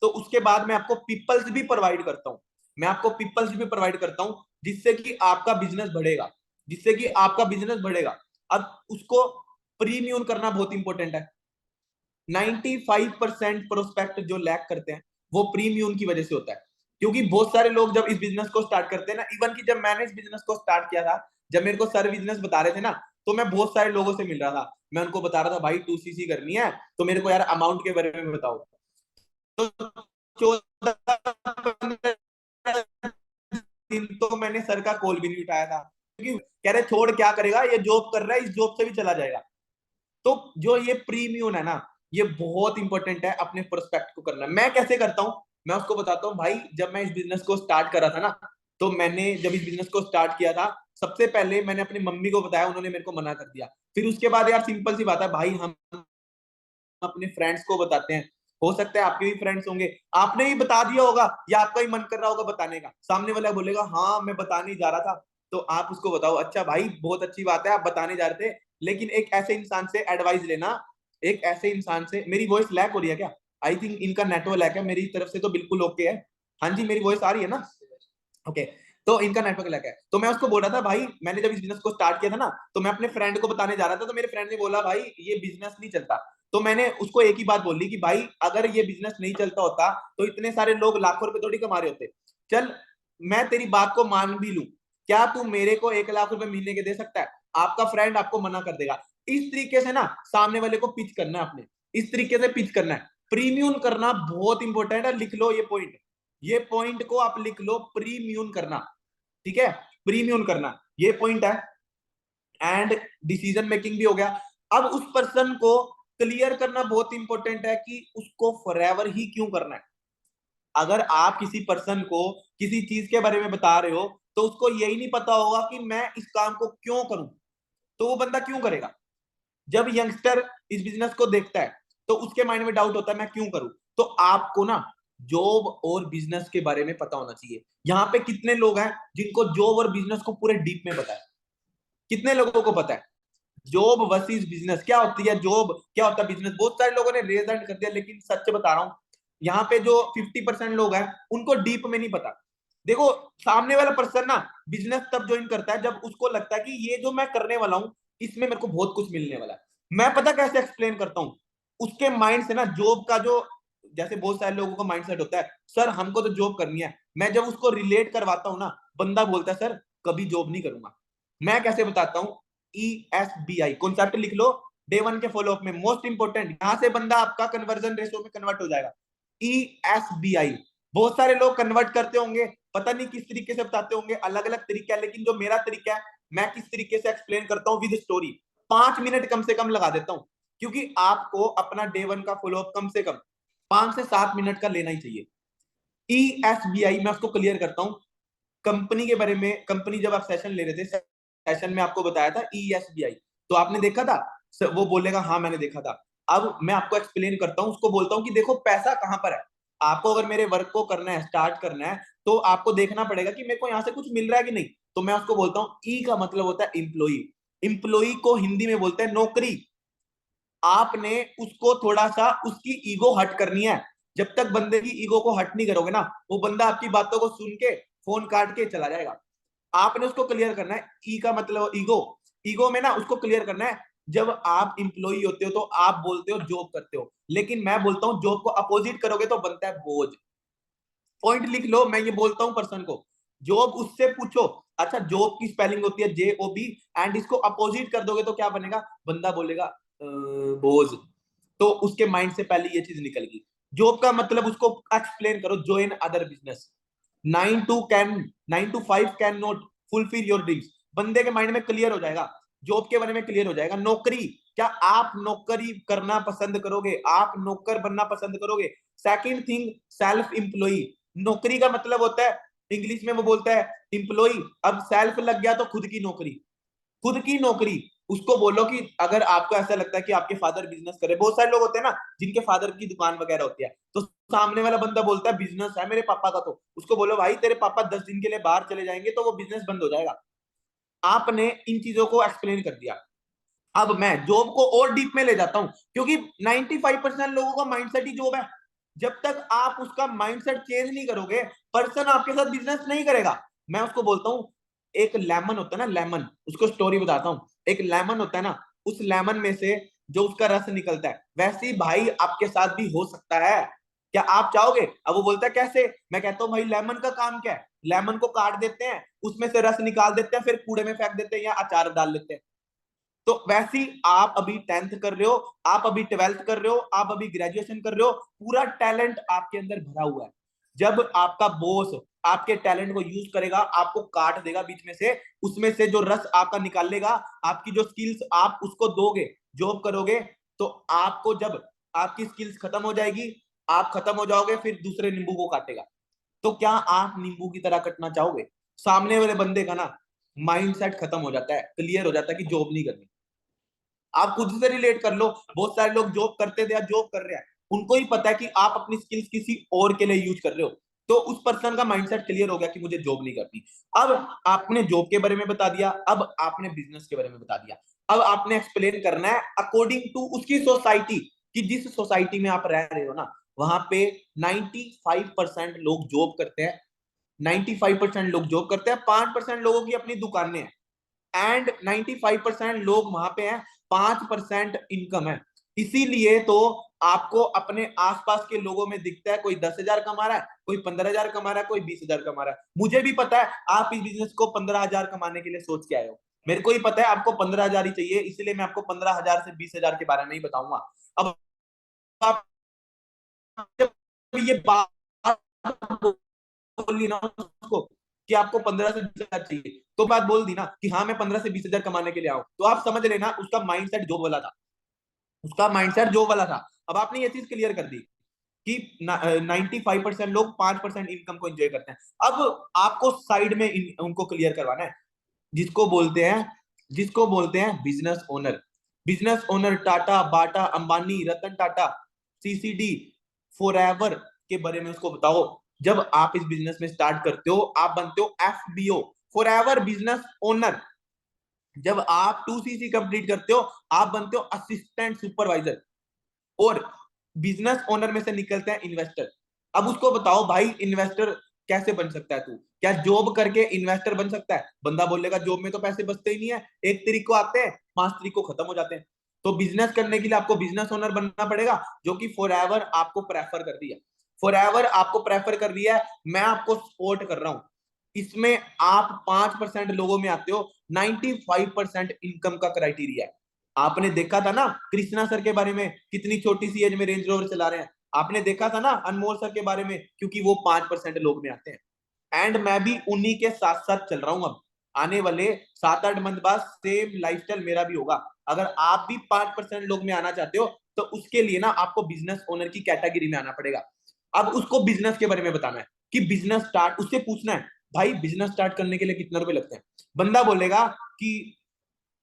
तो उसके बाद मैं आपको पीपल्स भी प्रोवाइड करता हूँ, मैं आपको पीपल्स भी प्रोवाइड करता हूँ, जिससे कि आपका बिजनेस बढ़ेगा, जिससे कि आपका बिजनेस बढ़ेगा। अब उसको प्रीम्यून करना बहुत इंपॉर्टेंट है। 95% प्रोस्पेक्ट जो लैक करते हैं वो प्रीम्यून की वजह से होता है। क्योंकि बहुत सारे लोग जब इस बिजनेस को स्टार्ट करते हैं ना, इवन कि जब मैंने इस बिजनेस को स्टार्ट किया था, जब मेरे को सर बिजनेस बता रहे थे ना, तो मैं बहुत सारे लोगों से मिल रहा था, मैं उनको बता रहा था भाई 2CC करनी है, तो मेरे को यार अमाउंट के बारे में बताओ। तो 14 दिन तो मैंने सर का कॉल भी नहीं उठाया था, क्योंकि कह रहे छोड़ क्या करेगा, ये जॉब कर रहा है, इस जॉब से भी चला जाएगा। तो जो ये प्रीमियम है ना, ये बहुत इंपॉर्टेंट है अपने प्रोस्पेक्ट को करना। मैं कैसे करता हूँ, मैं उसको बताता हूँ भाई। जब मैं इस बिजनेस को स्टार्ट करा था ना, तो मैंने जब इस बिजनेस को स्टार्ट किया था, सबसे पहले मैंने अपनी मम्मी को बताया, उन्होंने मेरे को मना कर दिया। फिर उसके बाद यार सिंपल सी बात है भाई, हम अपने फ्रेंड्स को बताते हैं, हो सकता है आपके भी फ्रेंड्स होंगे, आपने ही बता दिया होगा या आपका ही मन कर रहा होगा बताने का, सामने वाला बोलेगा हाँ मैं बताने ही जा रहा था, तो आप उसको बताओ अच्छा भाई बहुत अच्छी बात है आप बताने जा रहे थे, लेकिन एक ऐसे इंसान से एडवाइस लेना, एक ऐसे इंसान से, मेरी वॉइस लैग हो रही है क्या? आई थिंक इनका नेटवर्क लैग है, मेरी तरफ से तो बिल्कुल ओके है। हाँ जी, मेरी वॉइस आ रही है ना? ओके। तो इनका नेटवर्क लैग है। तो मैं उसको बोल रहा था भाई, मैंने जब इस बिजनेस को स्टार्ट किया था ना, तो मैं अपने फ्रेंड को बताने जा रहा था, तो मेरे फ्रेंड ने बोला भाई ये बिजनेस नहीं चलता। तो मैंने उसको एक ही बात बोली कि भाई अगर ये बिजनेस नहीं चलता होता तो इतने सारे लोग लाखों रुपए थोड़ी कमा रहे होते। चल, मैं तेरी बात को मान भी लूं, क्या तू मेरे को 1 लाख रुपए महीने के दे सकता है? आपका फ्रेंड आपको मना कर देगा। इस तरीके से ना सामने वाले को पिच करना है आपने, इस तरीके से पिच करना है। प्रीमियम करना बहुत इंपॉर्टेंट है, लिख लो ये पॉइंट, ये पॉइंट को आप लिख लो, प्रीमियम करना। ठीक है, प्रीमियम करना ये पॉइंट है। एंड डिसीजन मेकिंग भी हो गया। अब उस पर्सन को क्लियर करना बहुत इंपॉर्टेंट है कि उसको फॉरएवर ही क्यों करना है। अगर आप किसी पर्सन को किसी चीज के बारे में बता रहे हो तो उसको यही नहीं पता होगा कि मैं इस काम को क्यों करूं, तो वो बंदा क्यों करेगा? जब यंगस्टर इस बिजनेस को देखता है तो उसके माइंड में डाउट होता है मैं क्यों करूं। तो आपको ना जॉब और बिजनेस के बारे में पता होना चाहिए। यहाँ पे कितने लोग हैं जिनको जॉब और बिजनेस को पूरे डीप में पता है? कितने लोगों को पता है जॉब वर्सेस बिजनेस क्या होती है, जॉब क्या होता है, बिजनेस? बहुत सारे लोगों ने रेज हैंड कर दिया, लेकिन सच बता रहा हूं, यहाँ पे जो 50% लोग हैं उनको डीप में नहीं पता। देखो, सामने वाला पर्सन ना बिजनेस तब ज्वाइन करता है जब उसको लगता है कि ये जो मैं करने वाला हूँ इसमें मेरे को बहुत कुछ मिलने वाला है। मैं पता कैसे एक्सप्लेन करता हूँ, उसके माइंड से ना जॉब का जो, जैसे बहुत सारे लोगों का माइंड सेट होता है सर हमको तो जॉब करनी है, मैं जब उसको रिलेट करवाता हूँ ना, बंदा बोलता है सर कभी जॉब नहीं करूंगा। मैं कैसे बताता हूँ, ESBI कॉन्सेप्ट लिख लो, डे 1 के फॉलोअप में मोस्ट इंपोर्टेंट, यहां से बंदा आपका कन्वर्जन रेशो में कन्वर्ट हो जाएगा। ESBI, बहुत सारे लोग कन्वर्ट करते होंगे, पता नहीं किस तरीके से बताते होंगे, अलग अलग तरीका है, लेकिन जो मेरा तरीका है मैं किस तरीके से एक्सप्लेन करता हूँ विद स्टोरी, 5 मिनट कम से कम लगा देता हूँ, क्योंकि आपको अपना डे 1 का फॉलोअप कम से कम 5 से 7 मिनट का लेना ही चाहिए। ESBI मैं उसको क्लियर करता हूँ। कंपनी के बारे में, कंपनी जब आप सेशन ले रहे थे, सेशन में आपको बताया था ESBI, तो आपने देखा था? वो बोलेगा हाँ मैंने देखा था। अब मैं आपको एक्सप्लेन करता हूँ, उसको बोलता हूँ कि देखो पैसा कहां पर है। आपको अगर मेरे वर्क को करना है, स्टार्ट करना है, तो आपको देखना पड़ेगा कि मेरे को यहाँ से कुछ मिल रहा है कि नहीं। तो मैं उसको बोलता हूँ ई का मतलब होता है इम्प्लॉई, इम्प्लॉई को हिंदी में बोलते हैं नौकरी। आपने उसको थोड़ा सा उसकी ईगो हट करनी है। जब तक बंदे की ईगो को हट नहीं करोगे ना, वो बंदा आपकी बातों को सुन के फोन काट के चला जाएगा। आपने उसको क्लियर करना है, ई का मतलब ईगो, ईगो में ना उसको क्लियर करना है। जब आप इंप्लॉई होते हो तो आप बोलते हो जॉब करते हो, लेकिन मैं बोलता हूं जॉब को अपोजिट करोगे तो बनता है बोझ। पॉइंट लिख लो, मैं ये बोलता हूं पर्सन को, जॉब उससे पूछो अच्छा जॉब की स्पेलिंग होती है JOB, एंड इसको अपोजिट कर दोगे तो क्या बनेगा? बंदा बोलेगा बोझ। तो उसके माइंड से पहले ये चीज निकल गई। जॉब का मतलब उसको एक्सप्लेन करो, join other business, 9 to 5 can not fulfil your dreams, बंदे के माइंड में क्लियर हो जाएगा, जॉब के बारे में क्लियर हो जाएगा। नौकरी, क्या आप नौकरी करना पसंद करोगे? आप नौकर बनना पसंद करोगे? सेकंड थिंग, सेल्फ एम्प्लॉय, नौकरी का मतलब होता है, इंग्लिश में वो बोलता है एम्प्लॉय, अब सेल्फ लग गया तो खुद की नौकरी। खुद की नौकरी, उसको बोलो कि अगर आपको ऐसा लगता है कि आपके फादर बिजनेस करे, बहुत सारे लोग होते हैं ना जिनके फादर की दुकान वगैरह होती है, तो सामने वाला बंदा बोलता है बिजनेस है मेरे पापा का, तो उसको बोलो भाई तेरे पापा 10 दिन के लिए बाहर चले जाएंगे तो वो बिजनेस बंद हो जाएगा। आपने इन चीजों को एक्सप्लेन कर दिया। अब मैं जॉब को और डीप में ले जाता हूं, क्योंकि 95% लोगों का माइंडसेट ही जॉब है। जब तक आप उसका माइंडसेट चेंज नहीं करोगे, पर्सन आपके साथ बिजनेस नहीं करेगा। मैं उसको बोलता हूं, एक लेमन होता है ना, लेमन, उसको स्टोरी बताता हूं। एक लेमन होता है ना, उस लेमन में से जो उसका रस निकलता है, वैसे ही भाई आपके साथ भी हो सकता है। क्या आप चाहोगे? अब वो बोलता है कैसे? मैं कहता हूँ भाई लेमन का काम क्या है, लेमन को काट देते हैं, उसमें से रस निकाल देते हैं, फिर कूड़े में फेंक देते हैं या अचार डाल लेते हैं। तो वैसे ही आप अभी 10th कर रहे हो, आप अभी 12th कर रहे हो, आप अभी ग्रेजुएशन कर रहे हो, पूरा टैलेंट आपके अंदर भरा हुआ है। जब आपका बॉस आपके टैलेंट को यूज करेगा, आपको काट देगा बीच में से, उसमें से जो रस आपका निकालेगा, आपकी जो स्किल्स आप उसको दोगे, जॉब करोगे, तो आपको जब आपकी स्किल्स खत्म हो जाएगी, आप खत्म हो जाओगे, फिर दूसरे नींबू को काटेगा। तो क्या आप नींबू की तरह कटना चाहोगे? सामने वाले बंदे का ना माइंडसेट खत्म हो जाता है, क्लियर हो जाता है कि जॉब नहीं करनी। आप खुद से रिलेट कर लो, बहुत सारे लोग जॉब करते थे या जॉब कर रहे हैं, उनको ही पता है कि आप अपनी स्किल्स किसी और के लिए यूज कर रहे हो। तो उस पर्सन का माइंडसेट क्लियर हो गया कि मुझे जॉब नहीं करनी। अब आपने जॉब के बारे में बता दिया, अब आपने बिजनेस के बारे में बता दिया। अब आपने एक्सप्लेन करना है अकॉर्डिंग टू उसकी सोसाइटी, कि जिस सोसाइटी में आप रह रहे हो ना, वहां पे 95% लोग जॉब करते हैं, 95% लोग जॉब करते हैं, 5% लोगों की अपनी दुकानें हैं, एंड 95% लोग वहां पे हैं, 5% इनकम है। इसीलिए तो आपको अपने आसपास के लोगों में दिखता है कोई 10,000 कमा रहा है, कोई 15,000 कमा रहा है, कोई 20,000 कमा रहा है। मुझे भी पता है आप इस बिजनेस को 15,000 कमाने के लिए सोच के आए हो, मेरे को ही पता है आपको 15,000 ही चाहिए, इसलिए मैं आपको 15,000 से 20,000 के बारे में ही बताऊंगा। अब आप जब ये बात बोली ना उसको कि आपको 15 से 20,000 चाहिए, तो बात बोल दी ना कि हाँ मैं 15 से 20,000 कमाने के लिए आऊं, तो आप समझ लेना उसका माइंडसेट जॉब वाला था, उसका माइंडसेट जॉब वाला था। अब आपने ये चीज क्लियर कर दी कि 95% लोग 5% इनकम को एंजॉय करते हैं। अब आपको साइड में उनको क्लियर करवाना है, जिसको बोलते हैं जिसको बोलते हैं business owner. Business owner Tata, Bata, Ambani, Ratan Tata, CCD, Forever के बारे में उसको बताओ। जब आप इस बिजनेस में स्टार्ट करते हो, आप बनते हो एफबीओ, फॉरएवर बिजनेस ओनर। जब आप 2सीसी कंप्लीट करते हो, आप बनते हो असिस्टेंट सुपरवाइजर, और बिजनेस ओनर में से निकलते हैं इन्वेस्टर। अब उसको बताओ भाई इन्वेस्टर कैसे बन सकता है तू, क्या जॉब करके इन्वेस्टर बन सकता है? बंदा बोलेगा जॉब में तो पैसे बचते ही नहीं है, 1 तारीख को आते हैं 5 तारीख को खत्म हो जाते हैं। तो बिजनेस करने के लिए आपको बिजनेस ओनर बनना पड़ेगा, जो कि फॉरएवर आपको प्रेफर कर दिया, फॉरएवर आपको प्रेफर कर दिया है, मैं आपको सपोर्ट कर रहा हूं इसमें। आप 5% लोगों में आते हो, 95% इनकम का क्राइटेरिया है। आपने देखा था ना कृष्णा सर के बारे में, कितनी छोटी सी एज में रेंज रोवर चला रहे हैं। आपने देखा था ना अनमोल सर के बारे में, क्योंकि वो 5% लोग में आते हैं। एंड मैं भी उन्हीं के साथ साथ चल रहा हूं। अब आने वाले 7-8 मंथ बाद सेम लाइफस्टाइल मेरा भी होगा। अगर आप भी 5% लोग में आना चाहते हो, तो उसके लिए ना आपको बिजनेस ओनर की कैटेगरी में आना पड़ेगा। अब उसको बिजनेस के बारे में बताना है कि बिजनेस स्टार्ट, उससे पूछना है भाई बिजनेस स्टार्ट करने के लिए कितने रुपए लगते हैं। बंदा बोलेगा कि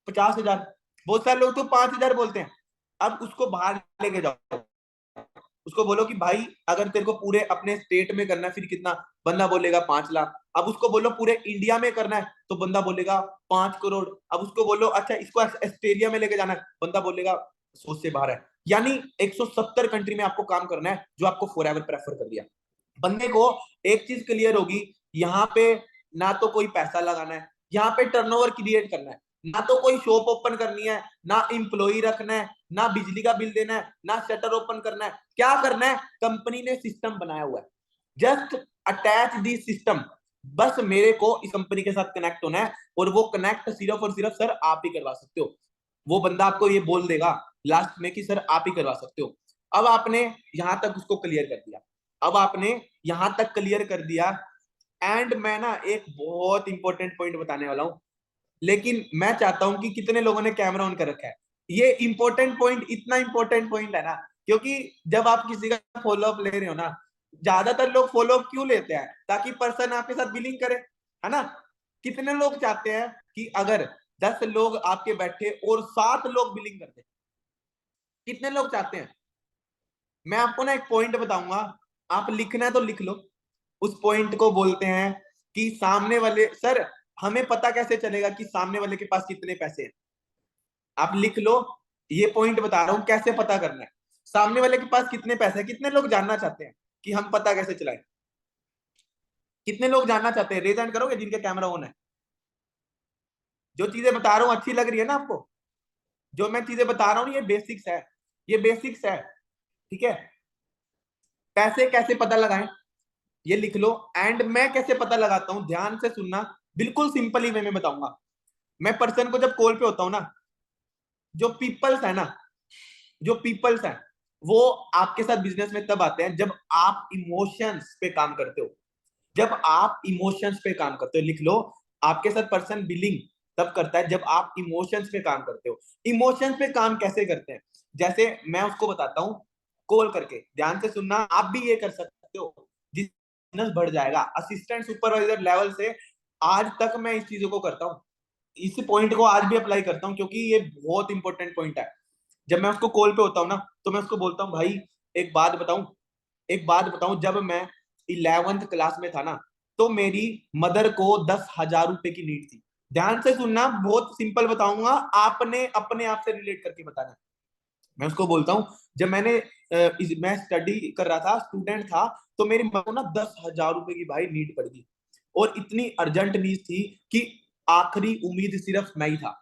50,000। बहुत सारे लोग तो 5,000 बोलते हैं। अब उसको बाहर लेके जाओ, उसको बोलो कि भाई अगर तेरे को पूरे अपने स्टेट में करना है फिर कितना? बंदा बोलेगा 5 लाख। अब उसको बोलो पूरे इंडिया में करना है, तो बंदा बोलेगा 5 करोड़। अब उसको बोलो अच्छा इसको ऑस्ट्रेलिया में लेके जाना है, बंदा बोलेगा सोच से बाहर है। यानी 170 कंट्री में आपको काम करना है, जो आपको फॉरएवर प्रेफर कर दिया। बंदे को एक चीज क्लियर होगी, यहाँ पे ना तो कोई पैसा लगाना है, यहाँ पे टर्नओवर क्रिएट करना है, ना तो कोई शॉप ओपन करनी है, ना इम्प्लॉई रखना है, ना बिजली का बिल देना है, ना शटर ओपन करना है। क्या करना है? कंपनी ने सिस्टम बनाया हुआ है, जस्ट अटैच दी सिस्टम। बस मेरे को इस कंपनी के साथ कनेक्ट होना है, और वो कनेक्ट सिर्फ और सिर्फ सर आप ही करवा सकते हो। वो बंदा आपको ये बोल देगा लास्ट में कि सर आप ही करवा सकते हो। अब आपने यहां तक उसको क्लियर कर दिया, अब आपने यहां तक क्लियर कर दिया। एंड मैं ना एक बहुत इंपॉर्टेंट पॉइंट बताने वाला हूं, लेकिन मैं चाहता हूं कि कितने लोगों ने कैमरा ऑन कर रखा है। ये इंपॉर्टेंट पॉइंट इतना इंपॉर्टेंट पॉइंट है ना, क्योंकि जब आप किसी का फॉलो अप ले रहे हो ना, ज्यादातर लोग फॉलो अप क्यों लेते हैं? ताकि पर्सन आपके साथ बिलिंग करे, है ना? कितने लोग चाहते हैं कि अगर 10 लोग आपके बैठे और 7 लोग बिलिंग करते? कितने लोग चाहते हैं? मैं आपको ना एक पॉइंट बताऊंगा, आप लिखना है तो लिख लो। उस पॉइंट को बोलते हैं कि सामने वाले सर, हमें पता कैसे चलेगा कि सामने वाले के पास कितने पैसे हैं? आप लिख लो, ये पॉइंट बता रहा हूं कैसे पता करना है। सामने वाले के पास कितने पैसे हैं, कितने लोग जानना चाहते हैं कि हम पता कैसे चलाएं? कितने लोग जानना चाहते हैं? रेज हैंड करोगे जिनके कैमरा ऑन है। जो चीजें बता रहा हूं अच्छी लग रही है ना आपको? जो मैं चीजें बता रहा हूं ये बेसिक्स है, ये बेसिक्स है, ठीक है? पैसे कैसे पता लगाएं ये लिख लो। एंड मैं कैसे पता लगाता हूं, ध्यान से सुनना, बिल्कुल सिंपल ही वे में बताऊंगा। मैं पर्सन को जब कॉल पे होता हूं ना, जो पीपल्स है ना, जो पीपल्स है, वो आपके साथ बिजनेस में तब आते हैं जब आप इमोशंस पे काम करते हो। जब आप इमोशंस पे काम करते हो, लिख लो, आपके साथ पर्सन बिलिंग तब करता है जब आप इमोशंस पे काम करते हो। इमोशंस पे काम कैसे करते हैं? जैसे मैं उसको बताता हूँ कॉल करके, ध्यान से सुनना, आप भी ये कर सकते हो, बिजनेस बढ़ जाएगा। असिस्टेंट सुपरवाइजर लेवल से आज तक मैं इस चीजों को करता हूँ, इस पॉइंट को आज भी अप्लाई करता हूँ, क्योंकि ये बहुत इंपॉर्टेंट पॉइंट है। जब मैं उसको कॉल पे होता हूँ ना, तो मैं उसको बोलता हूँ भाई एक बात बताऊं, एक बात बताऊं, जब मैं 11th क्लास में था ना, तो मेरी मदर को 10,000 रुपए की नीड थी। ध्यान से सुनना, बहुत सिंपल बताऊंगा, आपने अपने आप से रिलेट करके बताना। मैं उसको बोलता हूँ, जब मैं स्टडी कर रहा था, स्टूडेंट था, तो मेरी माँ को ना 10,000 रुपए की भाई नीड पड़ गई, और इतनी अर्जेंट नीड थी कि आखिरी उम्मीद सिर्फ मैं ही था,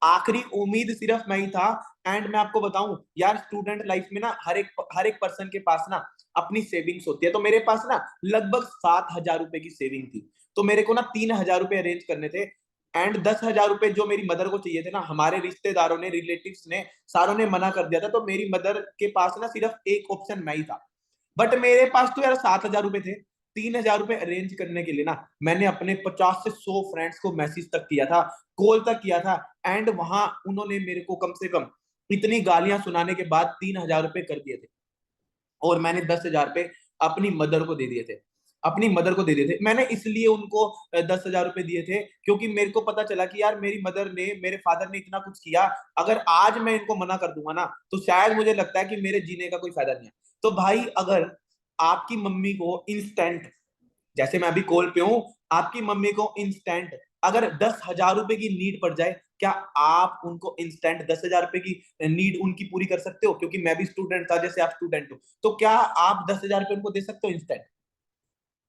आखिरी उम्मीद सिर्फ मैं ही था। एंड मैं आपको बताऊं यार, स्टूडेंट लाइफ में ना हर एक पर्सन के पास ना अपनी सेविंग्स होती है। तो मेरे पास ना लगभग 7,000 रुपए की सेविंग थी। तो मेरे को ना 3,000 रुपए अरेंज करने थे, एंड 10,000 रुपए जो मेरी मदर को चाहिए थे ना, हमारे रिश्तेदारों ने, रिलेटिव्स ने, सारों ने मना कर दिया था। तो मेरी मदर के पास ना सिर्फ एक ऑप्शन मैं ही था। बट मेरे पास तो यार 7,000 रुपए थे। 3,000 रुपए अरेंज करने के लिए ना मैंने अपने 50 से 100 फ्रेंड्स को मैसेज तक किया था, कॉल तक किया था। एंड वहां उन्होंने मेरे को कम से कम इतनी गालियां सुनाने के बाद 3,000 रुपए कर दिए थे, और मैंने 10,000 रुपए अपनी मदर को दे दिए थे। अपनी मदर को दे दिए थे मैंने, इसलिए उनको 10,000 रुपए दिए थे, क्योंकि मेरे को पता चला कि यार मेरी मदर ने, मेरे फादर ने इतना कुछ किया, अगर आज मैं इनको मना कर दूंगा ना, तो शायद मुझे लगता है कि मेरे जीने का कोई फायदा नहीं है। तो भाई, अगर आपकी मम्मी को इंस्टेंट, जैसे मैं अभी कॉल पे हूं, आपकी मम्मी को इंस्टेंट अगर 10,000 रुपए की नीड पड़ जाए, क्या आप उनको इंस्टेंट 10,000 रुपए की नीड उनकी पूरी कर सकते हो? क्योंकि मैं भी स्टूडेंट था, जैसे आप स्टूडेंट हो, तो क्या आप 10,000 रुपए उनको दे सकते हो इंस्टेंट?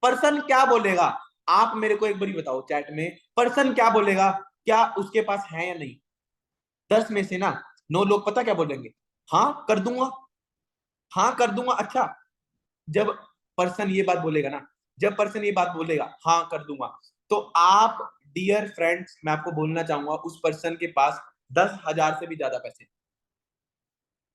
पर्सन क्या बोलेगा? आप मेरे को एक बार बताओ चैट में, पर्सन क्या बोलेगा? क्या उसके पास है या नहीं? 10 में से ना 9 लोग पता क्या बोलेंगे? हाँ कर दूंगा, हाँ कर दूंगा। अच्छा, जब पर्सन ये बात बोलेगा ना, जब पर्सन ये बात बोलेगा हाँ कर दूंगा, तो आप, डियर फ्रेंड्स, मैं आपको बोलना चाहूंगा, उस पर्सन के पास 10,000 से भी ज्यादा पैसे,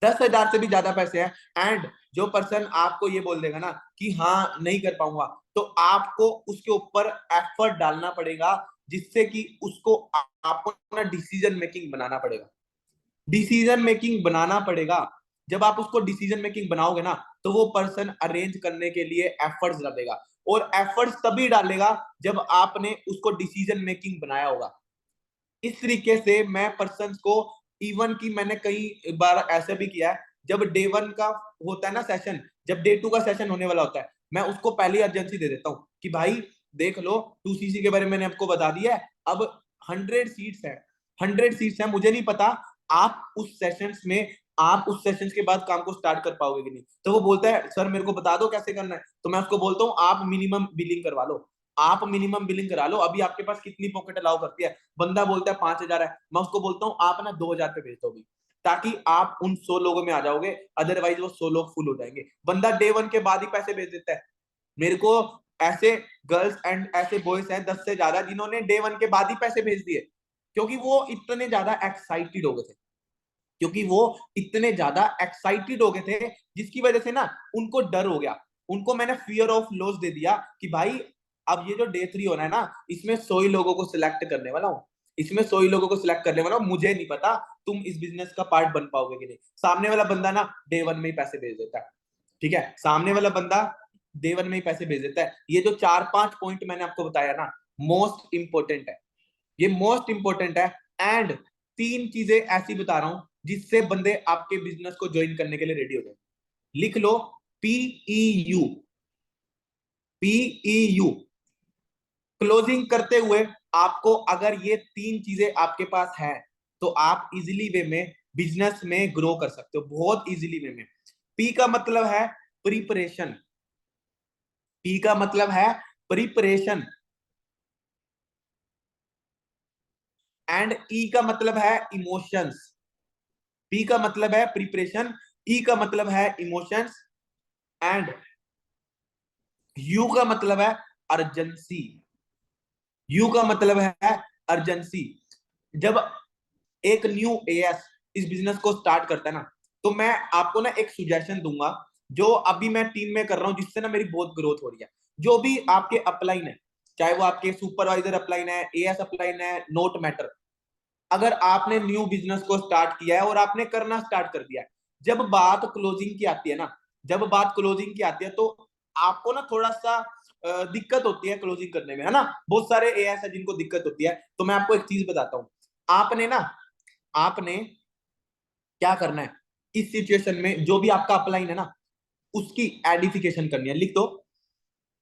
10,000 से भी ज्यादा पैसे हैं। एंड जो पर्सन आपको ये बोल देगा ना कि हाँ नहीं कर पाऊंगा, तो आपको उसके ऊपर एफर्ट डालना पड़ेगा, जिससे कि उसको आपको ना डिसीजन मेकिंग बनाना पड़ेगा, डिसीजन मेकिंग बनाना पड़ेगा। जब आप उसको डिसीजन मेकिंग बनाओगे ना, तो वो पर्सन अरेंज करने के लिए एफर्ट्स डालेगा, और एफर्ट्स तभी डालेगा जब आपने उसको डिसीजन मेकिंग बनाया होगा। इस तरीके से मैं पर्सन को, इवन की मैंने कई बार ऐसा भी किया है, जब डे 1 का होता है ना सेशन, जब डे 2 का सेशन होने वाला होता है, मैं उसको पहली अर्जेंसी दे देता हूँ कि भाई देख लो, 2CC के बारे में मैंने आपको बता दिया है, अब 100 सीट्स है, 100 सीट्स है, मुझे नहीं पता आप उस सेशंस में, आप उस सेशंस के बाद काम को स्टार्ट कर पाओगे कि नहीं। तो वो बोलता है सर मेरे को बता दो कैसे करना है, तो मैं उसको बोलता हूँ आप मिनिमम बिलिंग करवा लो, आप मिनिमम बिलिंग करा लो, अभी आपके पास कितनी पॉकेट अलाउ करती है? बंदा बोलता है 5,000 है, मैं उसको बोलता हूँ आप ना 2,000 पे भेज दो अभी, ताकि आप उन 100 लोगों में आ जाओगे, अदरवाइज वो 100 लोग फुल हो जाएंगे। बंदा डे 1 के बाद ही पैसे भेज देता है। मेरे को ऐसे गर्ल्स एंड ऐसे बॉयज हैं 10 से ज्यादा, जिन्होंने डे 1 के बाद ही पैसे भेज दिए, क्योंकि वो इतने ज्यादा एक्साइटेड हो गए थे, क्योंकि वो इतने ज्यादा एक्साइटेड हो गए थे, जिसकी वजह से ना उनको डर हो गया, उनको मैंने फियर ऑफ लॉस दे दिया कि भाई अब ये जो डे 3 होना है ना, इसमें 100 ही लोगों को सिलेक्ट करने वाला हूँ, इसमें 100 ही लोगों को सिलेक्ट करने वाला हूँ, मुझे नहीं पता तुम इस बिजनेस का पार्ट बन पाओगे कि नहीं। सामने वाला बंदा ना डे 1 में ही पैसे भेज देता है, ठीक है, सामने वाला बंदा डे 1 में ही पैसे भेज देता है। ये जो 4-5 पॉइंट मैंने आपको बताया ना, मोस्ट इंपोर्टेंट है, ये मोस्ट इंपोर्टेंट है। एंड 3 चीजें ऐसी बता रहा हूं जिससे बंदे आपके बिजनेस को ज्वाइन करने के लिए रेडी हो जाए। लिख लो, PEU, PEU। क्लोजिंग करते हुए आपको अगर ये 3 चीजें आपके पास है, तो आप इजिली वे में बिजनेस में ग्रो कर सकते हो, बहुत इजिली वे में। पी का मतलब है प्रिपरेशन, पी का मतलब है प्रिपरेशन, एंड ई का मतलब है इमोशंस। पी का मतलब है प्रिपरेशन, ई का मतलब है इमोशंस, एंड यू का मतलब है अर्जेंसी। यू का मतलब है अर्जेंसी। जब एक न्यू एएस इस बिजनेस को स्टार्ट करता है ना, तो मैं आपको ना एक सुजेशन दूंगा, जो अभी मैं टीम में कर रहा हूं, जिससे ना मेरी बहुत ग्रोथ हो रही है। जो भी आपके अपलाइन है, चाहे वो आपके सुपरवाइजर अपलाइन है, एएस अपलाइन है, नोट मैटर, अगर आपने न्यू बिजनेस को स्टार्ट किया है और आपने करना स्टार्ट कर दिया है, जब बात क्लोजिंग की आती है ना, जब बात क्लोजिंग की आती है, तो आपको ना थोड़ा सा दिक्कत होती है क्लोजिंग करने में, है ना। बहुत सारे एएस है जिनको दिक्कत होती है। तो मैं आपको एक चीज बताता हूँ, आपने ना, आपने क्या करना है इस सिचुएशन में, जो भी आपका अपलाइन है ना, उसकी एडिफिकेशन करनी है। लिख दो,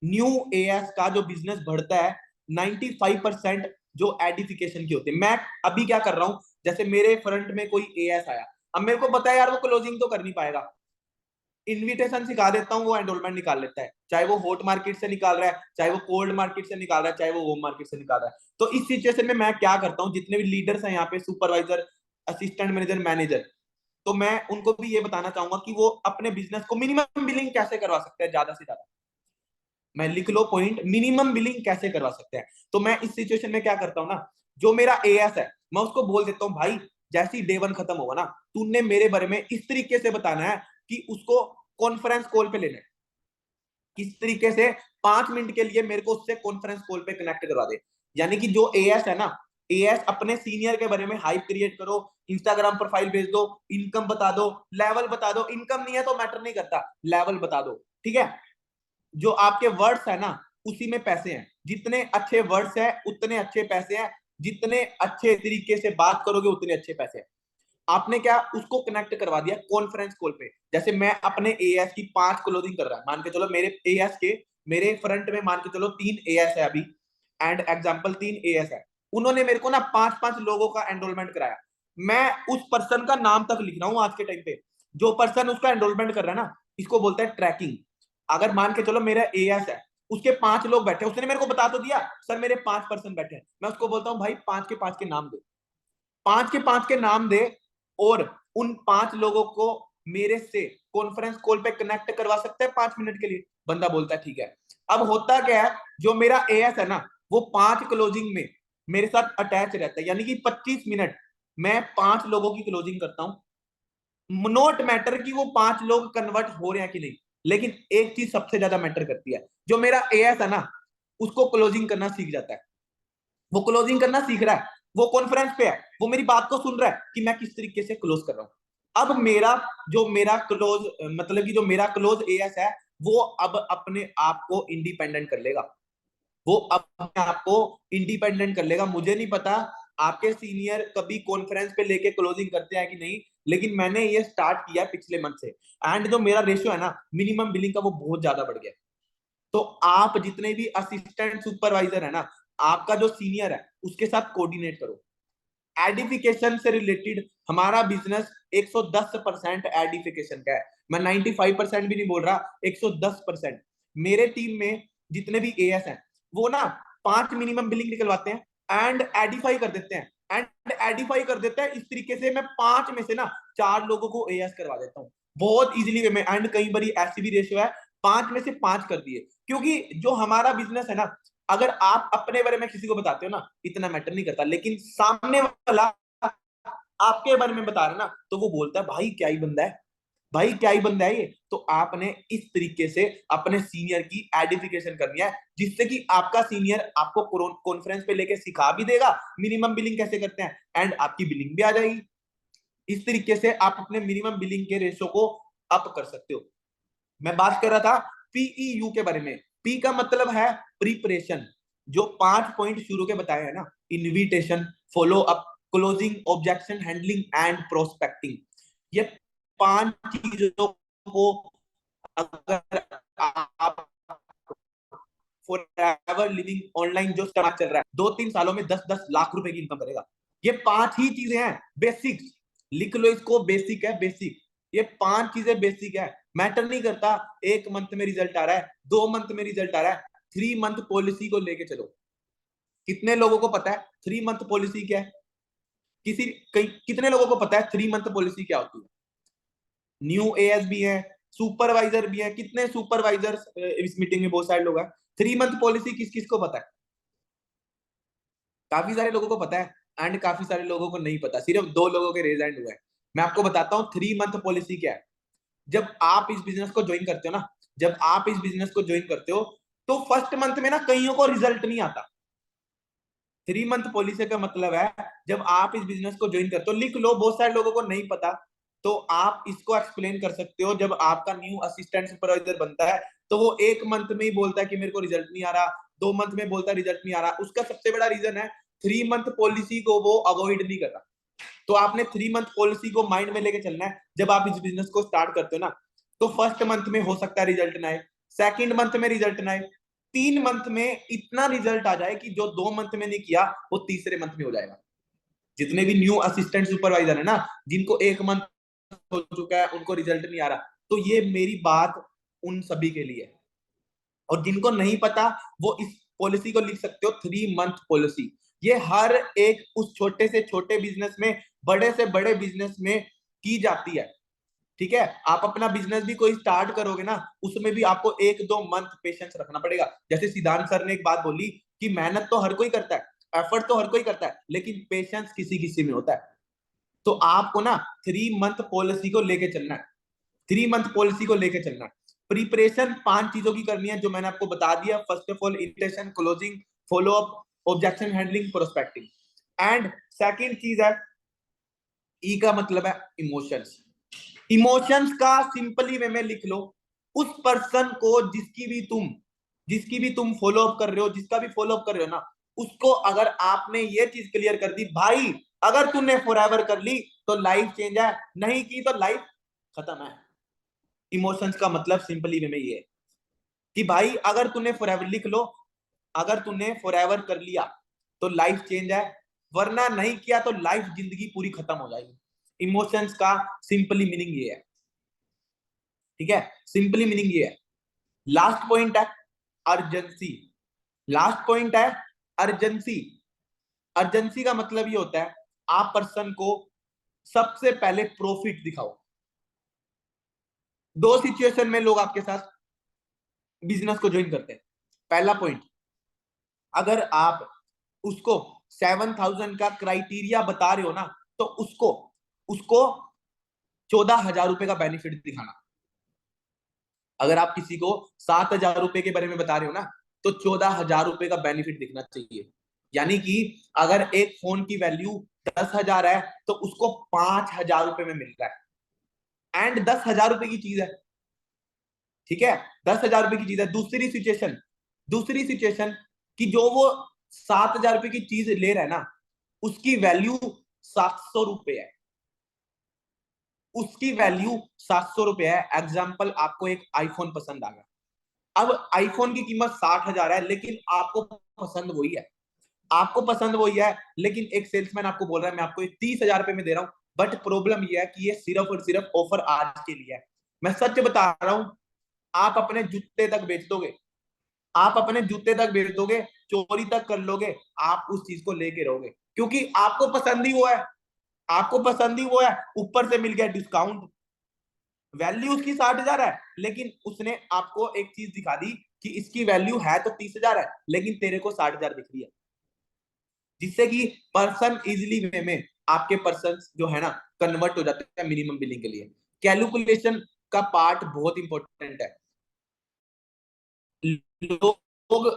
न्यू एएस का जो बिजनेस बढ़ता है 95% जो एडिफिकेशन की होती है। मैं अभी क्या कर रहा हूँ, जैसे मेरे फ्रंट में कोई एएस आया, अब मेरे को पता है यार वो क्लोजिंग तो कर नहीं पाएगा, इनविटेशन सिखा देता हूँ, वो एनरोलमेंट निकाल लेता है, चाहे वो हॉट मार्केट से निकाल रहा है, चाहे वो कोल्ड मार्केट से निकाल रहा है, चाहे वो होम मार्केट से निकाल रहा है। तो इस सिचुएशन में मैं क्या करता हूँ, जितने भी लीडर्स हैं यहाँ पे, सुपरवाइजर, असिस्टेंट मैनेजर, मैनेजर, तो मैं उनको भी ये बताना चाहूंगा कि वो अपने बिजनेस को मिनिमम बिलिंग कैसे करवा सकते हैं, ज्यादा से ज्यादा। मैं लिख लो पॉइंट, मिनिमम बिलिंग कैसे करवा सकते हैं। तो मैं इस सिचुएशन में क्या करता हूँ ना, जो मेरा एएस है मैं उसको बोल देता हूँ, भाई जैसे ही डे 1 खत्म होगा ना, तूने मेरे बारे में इस तरीके से बताना है कि उसको कॉन्फ्रेंस कॉल पे लेना है, किस तरीके से 5 मिनट के लिए मेरे को उससे कॉन्फ्रेंस कॉल पे कनेक्ट करवा दे। यानी कि जो एएस है ना, एएस अपने सीनियर के बारे में हाइप क्रिएट करो, इंस्टाग्राम प्रोफाइल भेज दो, इनकम बता दो, लेवल बता दो, इनकम नहीं है तो मैटर नहीं करता, लेवल बता दो, ठीक है। जो आपके वर्ड्स है ना, उसी में पैसे हैं, जितने अच्छे वर्ड्स है उतने अच्छे पैसे हैं, जितने अच्छे तरीके से बात करोगे उतने अच्छे पैसे हैं। आपने क्या उसको कनेक्ट करवा दिया कॉन्फ्रेंस कॉल पे। जैसे मैं अपने एएस की 5 क्लोजिंग कर रहा है, मान के चलो मेरे एएस के, मेरे फ्रंट में मान के चलो 3 एएस है अभी, एंड एग्जांपल 3 एएस है, उन्होंने मेरे को ना 5-5 लोगों का एनरोलमेंट कराया। मैं उस पर्सन का नाम तक लिख रहा हूँ आज के टाइम पे, जो पर्सन उसका एनरोलमेंट कर रहा है ना, इसको बोलते हैं ट्रैकिंग। अगर मान के चलो मेरा एएस है, उसके 5 लोग बैठे, उसने मेरे को बता तो दिया सर मेरे 5 पर्सन बैठे हैं, मैं उसको बोलता हूँ भाई 5 के 5 के नाम दे, 5 के 5 के नाम दे, और उन 5 लोगों को मेरे से कॉन्फ्रेंस कॉल पे कनेक्ट करवा सकते हैं 5 मिनट के लिए। बंदा बोलता है ठीक है। अब होता क्या है, जो मेरा एएस है ना, वो 5 क्लोजिंग में मेरे साथ अटैच रहता है, यानी कि 25 मिनट मैं 5 लोगों की क्लोजिंग करता हूँ, नोट मैटर कि वो 5 लोग कन्वर्ट हो रहे हैं कि नहीं, लेकिन एक चीज सबसे ज्यादा मैटर करती है, जो मेरा एएस है ना, उसको क्लोजिंग करना सीख जाता है, वो क्लोजिंग करना सीख रहा है, वो कॉन्फ्रेंस पे है, वो मेरी बात को सुन रहा है कि मैं किस तरीके से क्लोज कर रहा हूं। अब मेरा क्लोज, मतलब कि जो मेरा क्लोज एएस है, वो अब अपने आप को इंडिपेंडेंट कर लेगा, वो अपने आप को इंडिपेंडेंट कर लेगा। मुझे नहीं पता आपके सीनियर कभी कॉन्फ्रेंस पे लेके क्लोजिंग करते हैं कि नहीं, लेकिन मैंने ये स्टार्ट किया पिछले मंथ से, एंड जो मेरा रेशियो है ना मिनिमम बिलिंग का, वो बहुत ज्यादा बढ़ गया। तो आप जितने भी असिस्टेंट सुपरवाइजर है ना, आपका जो सीनियर है उसके साथ कोऑर्डिनेट करो। एडिफिकेशन से रिलेटेड हमारा बिजनेस 110% एडिफिकेशन का है, मैं 95% भी नहीं बोल रहा, 110%। मेरे टीम में जितने भी एएस हैं, वो ना 5 मिनिमम बिलिंग निकलवाते हैं एंड एडिफाई कर देते हैं, एंड एडिफाई कर देते हैं इस तरीके से, मैं 5 में से ना 4 लोगों को एएस करवा देता हूँ बहुत इजीली वे में। एंड कई बार ऐसी भी रेशियो है 5 में से 5 कर दिए, क्योंकि जो हमारा बिजनेस है ना, अगर आप अपने बारे में किसी को बताते हो ना, इतना मैटर नहीं करता, लेकिन सामने वाला आपके बारे में बता रहा है ना, तो वो बोलता है भाई क्या ही बंदा है, भाई क्या ही बंदा है ये। तो आपने इस तरीके से अपने सीनियर की एडिफिकेशन करनी है, जिससे कि आपका सीनियर आपको कॉन्फ्रेंस पे लेके सिखा भी देगा मिनिमम बिलिंग कैसे करते हैं, एंड आपकी बिलिंग भी आ जाएगी। इस तरीके से आप अपने मिनिमम बिलिंग के रेशो को अप कर सकते हो। मैं बात कर रहा था पीईयू के बारे में। पी का मतलब है प्रिपरेशन, जो 5 पॉइंट शुरू के बताए हैं ना, invitation, follow up, closing, objection handling and prospecting. ये 5 चीजों को अगर आप फॉर एवर लिविंग ऑनलाइन जो स्टार्ट चल रहा है, 2-3 सालों में 10-10 लाख रुपए की इनकम करेगा। ये 5 ही चीजें हैं बेसिक, लिख लो इसको, बेसिक है, बेसिक। ये 5 चीजें बेसिक है, मैटर नहीं करता 1 मंथ में रिजल्ट आ रहा है, 2 मंथ में रिजल्ट आ रहा है, 3 मंथ पॉलिसी को लेके चलो। कितने लोगों को पता है 3 मंथ पॉलिसी क्या है? कितने लोगों को पता है 3 मंथ पॉलिसी क्या होती है? न्यू एएस भी है, सुपरवाइजर भी है, कितने सुपरवाइजर इस मीटिंग में बहुत सारे लोग हैं। 3 मंथ पॉलिसी किस किस को पता है? काफी सारे लोगों को पता है, एंड काफी सारे लोगों को नहीं पता, सिर्फ 2 लोगों के रेज एंड हुए हैं। मैं आपको बताता हूँ 3 मंथ पॉलिसी क्या है। जब आप इस बिजनेस को ज्वाइन करते हो ना, जब आप इस बिजनेस को ज्वाइन करते हो, तो फर्स्ट मंथ में ना कईयों को रिजल्ट नहीं आता। 3 मंथ पॉलिसी का मतलब है, जब आप इस बिजनेस को ज्वाइन करते हो, लिख लो, बहुत सारे लोगों को नहीं पता, तो आप इसको एक्सप्लेन कर सकते हो। जब आपका न्यू असिस्टेंट सुपरवाइजर बनता है, तो वो 1 मंथ में ही बोलता है कि मेरे को रिजल्ट नहीं आ रहा, 2 मंथ में बोलता है रिजल्ट नहीं आ रहा। उसका सबसे बड़ा रीजन है 3 मंथ पॉलिसी को वो अवॉइड नहीं कर रहा। तो आपने 3 मंथ पॉलिसी को माइंड में लेके चलना है जब आप इस बिजनेस को स्टार्ट करते हो ना। तो फर्स्ट मंथ में हो सकता है रिजल्ट ना आए, सेकंड मंथ में रिजल्ट ना आए, 3 मंथ में इतना रिजल्ट आ जाए कि जो 2 मंथ में नहीं किया वो तीसरे मंथ में हो जाएगा। जितने भी न्यू असिस्टेंट सुपरवाइजर है ना, जिनको 1 मंथ हो चुका है उनको रिजल्ट नहीं आ रहा, तो ये मेरी बात उन सभी के लिए। और जिनको नहीं पता वो इस पॉलिसी को लिख सकते हो, 3 मंथ पॉलिसी। ये हर एक उस छोटे से छोटे बिजनेस में, बड़े से बड़े बिजनेस में की जाती है। ठीक है, आप अपना बिजनेस भी कोई स्टार्ट करोगे ना, उसमें भी आपको 1-2 मंथ पेशेंस रखना पड़ेगा। जैसे सिद्धांत सर ने एक बात बोली कि मेहनत तो हर कोई करता है, एफर्ट तो हर कोई करता है, लेकिन पेशेंस किसी किसी में होता है। तो आपको ना 3 मंथ पॉलिसी को लेके चलना है, 3 मंथ पॉलिसी को लेके चलना है। प्रिपरेशन 5 चीजों की करनी है जो मैंने आपको बता दिया। First of all invitation, closing, follow up, objection handling, prospecting. And second चीज है, ई का मतलब है इमोशंस। इमोशंस का सिंपली वे में लिख लो, उस पर्सन को जिसकी भी तुम फॉलो अप कर रहे हो, जिसका भी फॉलो अप कर रहे हो ना, उसको अगर आपने ये चीज क्लियर कर दी, भाई अगर तूने फॉरएवर कर ली तो लाइफ चेंज है, नहीं की तो लाइफ खत्म है। इमोशंस का मतलब सिंपली वे में ये है कि भाई अगर तूने फॉरएवर लिख लो, अगर तूने फॉरएवर कर लिया तो लाइफ चेंज है, वरना नहीं किया तो लाइफ, जिंदगी पूरी खत्म हो जाएगी। इमोशंस का सिंपली मीनिंग ये है। ठीक है, सिंपली मीनिंग ये है। लास्ट पॉइंट है अर्जेंसी। लास्ट पॉइंट है अर्जेंसी। अर्जेंसी का मतलब ये होता है, आप पर्सन को सबसे पहले प्रॉफिट दिखाओ। 2 सिचुएशन में लोग आपके साथ बिजनेस को ज्वाइन करते हैं। पहला पॉइंट, अगर आप उसको 7,000 का क्राइटेरिया बता रहे हो ना, तो उसको उसको 14,000 रुपए का बेनिफिट दिखाना। अगर आप किसी को 7,000 रुपए के बारे में बता रहे हो ना, तो 14,000 रुपए का बेनिफिट दिखना चाहिए। यानी कि अगर एक फोन की वैल्यू 10,000 है तो उसको 5,000 रुपए में मिल रहा है, एंड 10,000 रुपए की चीज है। ठीक है, 10,000 रुपए की चीज है। दूसरी सिचुएशन कि जो वो 7,000 रुपए की चीज ले रहा है ना, उसकी वैल्यू 700 रुपए है। उसकी वैल्यू 700 रुपए है। एग्जाम्पल, आपको एक आईफोन पसंद आ गया। अब आईफोन की कीमत 60,000 है, लेकिन आपको पसंद वही है। आपको पसंद वही है, लेकिन एक सेल्समैन आपको बोल रहा है मैं आपको 30,000 रुपए में दे रहा हूं। बट प्रॉब्लम यह है कि ये सिर्फ और सिर्फ ऑफर आज के लिए है। मैं सच बता रहा हूं, आप अपने जूते तक बेच दोगे, आप अपने जूते तक बेच दोगे, चोरी तक कर लोगे, आप उस चीज को लेके रहोगे, क्योंकि आपको पसंद ही वो है। आपको पसंद ही वो है, ऊपर से मिल गया डिस्काउंट। वैल्यू उसकी 60,000 है, लेकिन उसने आपको एक चीज दिखा दी कि इसकी वैल्यू है तो 30,000 है, लेकिन तेरे को 60,000 दिख रही है। जिससे कि पर्सन इजिली वे में आपके पर्सन जो है ना कन्वर्ट हो जाते हैं मिनिमम बिलिंग के लिए। कैलकुलेशन का पार्ट बहुत इंपॉर्टेंट है। लोग,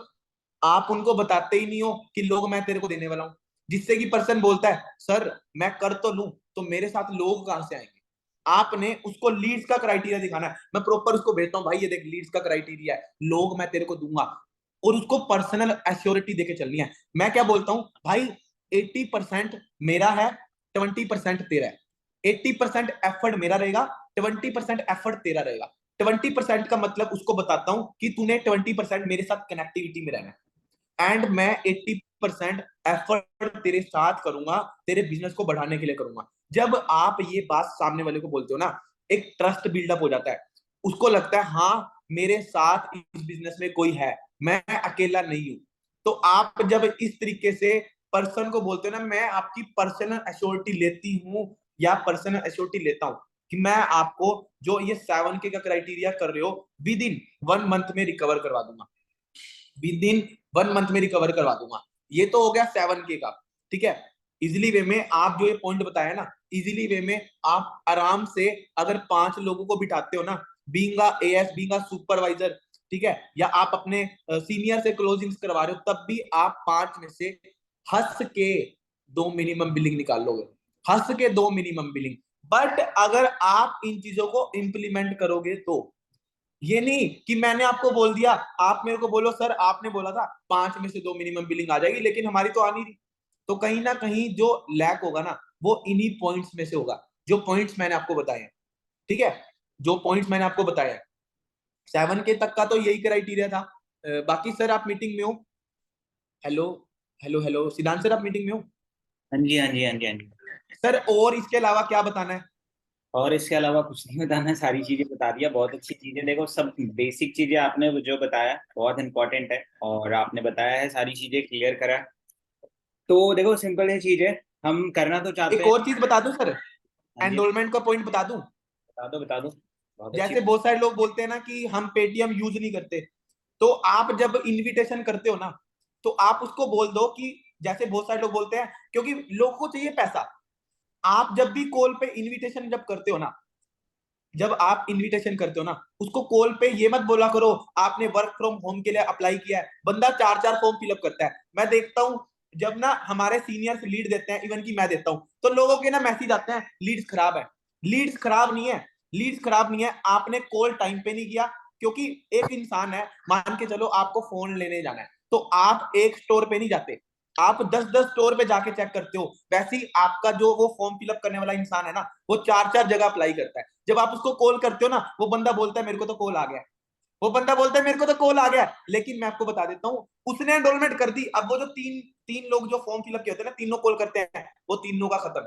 आप उनको बताते ही नहीं हो कि लोग मैं तेरे को देने वाला हूं, जिससे कि पर्सन बोलता है सर मैं कर तो लूं, तो मेरे साथ लोग कहां से आएंगे। आपने उसको लीड्स का क्राइटेरिया दिखाना है। मैं प्रॉपर उसको भेजता हूँ, भाई ये देख लीड्स का क्राइटेरिया है, लोग मैं तेरे को दूंगा, और उसको पर्सनल एश्योरिटी देके चलनी है। मैं क्या बोलता हूँ, भाई 80% मेरा है, 20% तेरा है। 80% एफर्ट मेरा रहेगा, 20% एफर्ट तेरा रहेगा। 20% का मतलब उसको बताता हूं कि तूने 20% मेरे साथ कनेक्टिविटी में रहना है, एंड मैं 80% एफर्ट तेरे साथ करूंगा, तेरे बिजनेस को बढ़ाने के लिए करूंगा। जब आप ये बात सामने वाले को बोलते हो ना, एक ट्रस्ट बिल्डअप हो जाता है। उसको लगता है हाँ मेरे साथ इस बिजनेस में कोई है, मैं अकेला नहीं हूं। तो आप जब इस तरीके से पर्सन को बोलते हो ना, मैं आपकी पर्सनल एश्योरिटी लेती हूँ या पर्सनल एश्योरिटी लेता हूँ कि मैं आपको जो ये 7K का क्राइटेरिया कर रहे हो, विद इन 1 मंथ में रिकवर करवा दूंगा। विद इन 1 मंथ में रिकवर करवा दूंगा। ये तो हो गया 7K का। ठीक है, इजिली वे में आप जो ये पॉइंट बताया ना, इजिली वे में आप आराम से अगर 5 लोगों को बिठाते हो ना, being a as, being a supervisor, ठीक है, या आप अपने सीनियर से क्लोजिंग्स करवा रहे हो, तब भी आप 5 में से हंस के 2 मिनिमम बिलिंग निकाल लोगे। हंस के 2 मिनिमम बिलिंग। बट अगर आप इन चीजों को इंप्लीमेंट करोगे तो, ये नहीं कि मैंने आपको बोल दिया, आप मेरे को बोलो सर आपने बोला था 5 में से 2 मिनिमम बिलिंग आ जाएगी, लेकिन हमारी तो आ नहीं रही। तो कहीं ना कहीं जो लैक होगा ना, वो इन्हीं पॉइंट्स में से होगा, जो पॉइंट्स मैंने आपको बताए हैं। ठीक है, जो पॉइंट्स मैंने आपको बताया है, 7K तक का तो यही क्राइटेरिया था। बाकी सर आप मीटिंग में हो? हेलो, हेलो, हेलो, सिद्धांत सर आप मीटिंग में हो? हाँ जी, हाँ जी, हाँ जी, हाँ जी। सर और इसके अलावा क्या बताना है? और इसके अलावा कुछ नहीं बताना है, सारी चीजें बता दिया। बहुत अच्छी चीजें, देखो सब बेसिक चीजें आपने जो बताया बहुत इंपॉर्टेंट है, और आपने बताया है सारी चीजें क्लियर करा। तो देखो सिंपल है चीज है, हम करना तो चाहते एक हैं। और चीज बता दूं सर, हाँ जी, एनरोलमेंट का पॉइंट बता दूं। बता दो बता दो, बहुत अच्छी। जैसे बहुत सारे लोग बोलते हैं ना कि हम पेटीएम यूज नहीं करते, तो आप जब इनविटेशन करते हो ना, तो आप उसको बोल दो कि, जैसे बहुत सारे लोग बोलते हैं क्योंकि लोगों को चाहिए पैसा, आप जब भी कॉल पे इनविटेशन जब करते हो ना, जब आप इनविटेशन करते हो ना, उसको कॉल पे ये मत बोला करो आपने वर्क फ्रॉम होम के लिए अप्लाई किया है। बंदा चार चार फॉर्म फिलअप करता है, मैं देखता हूँ जब ना हमारे सीनियर्स लीड देते हैं, इवन की मैं देता हूँ, तो लोगों के ना मैसेज आते हैं लीड्स खराब है। लीड्स खराब नहीं है, लीड्स खराब नहीं है, आपने कॉल टाइम पे नहीं किया। क्योंकि एक इंसान है, मान के चलो आपको फोन लेने जाना है, तो आप एक स्टोर पे नहीं जाते, आप 10-10 स्टोर पे जाके चेक करते हो। वैसे ही आपका जो वो फॉर्म फिलअप करने वाला इंसान है ना, वो चार चार जगह अप्लाई करता है। जब आप उसको कॉल करते हो ना, वो बंदा बोलता है मेरे को तो कॉल आ गया, वो बंदा बोलता है मेरे को तो कॉल आ गया, लेकिन मैं आपको बता देता हूँ उसने एनरोलमेंट कर दी। अब वो जो तीन तीन लोग जो फॉर्म फिलअप किए होते हैं ना, तीनों कॉल करते हैं, वो तीनों का खत्म,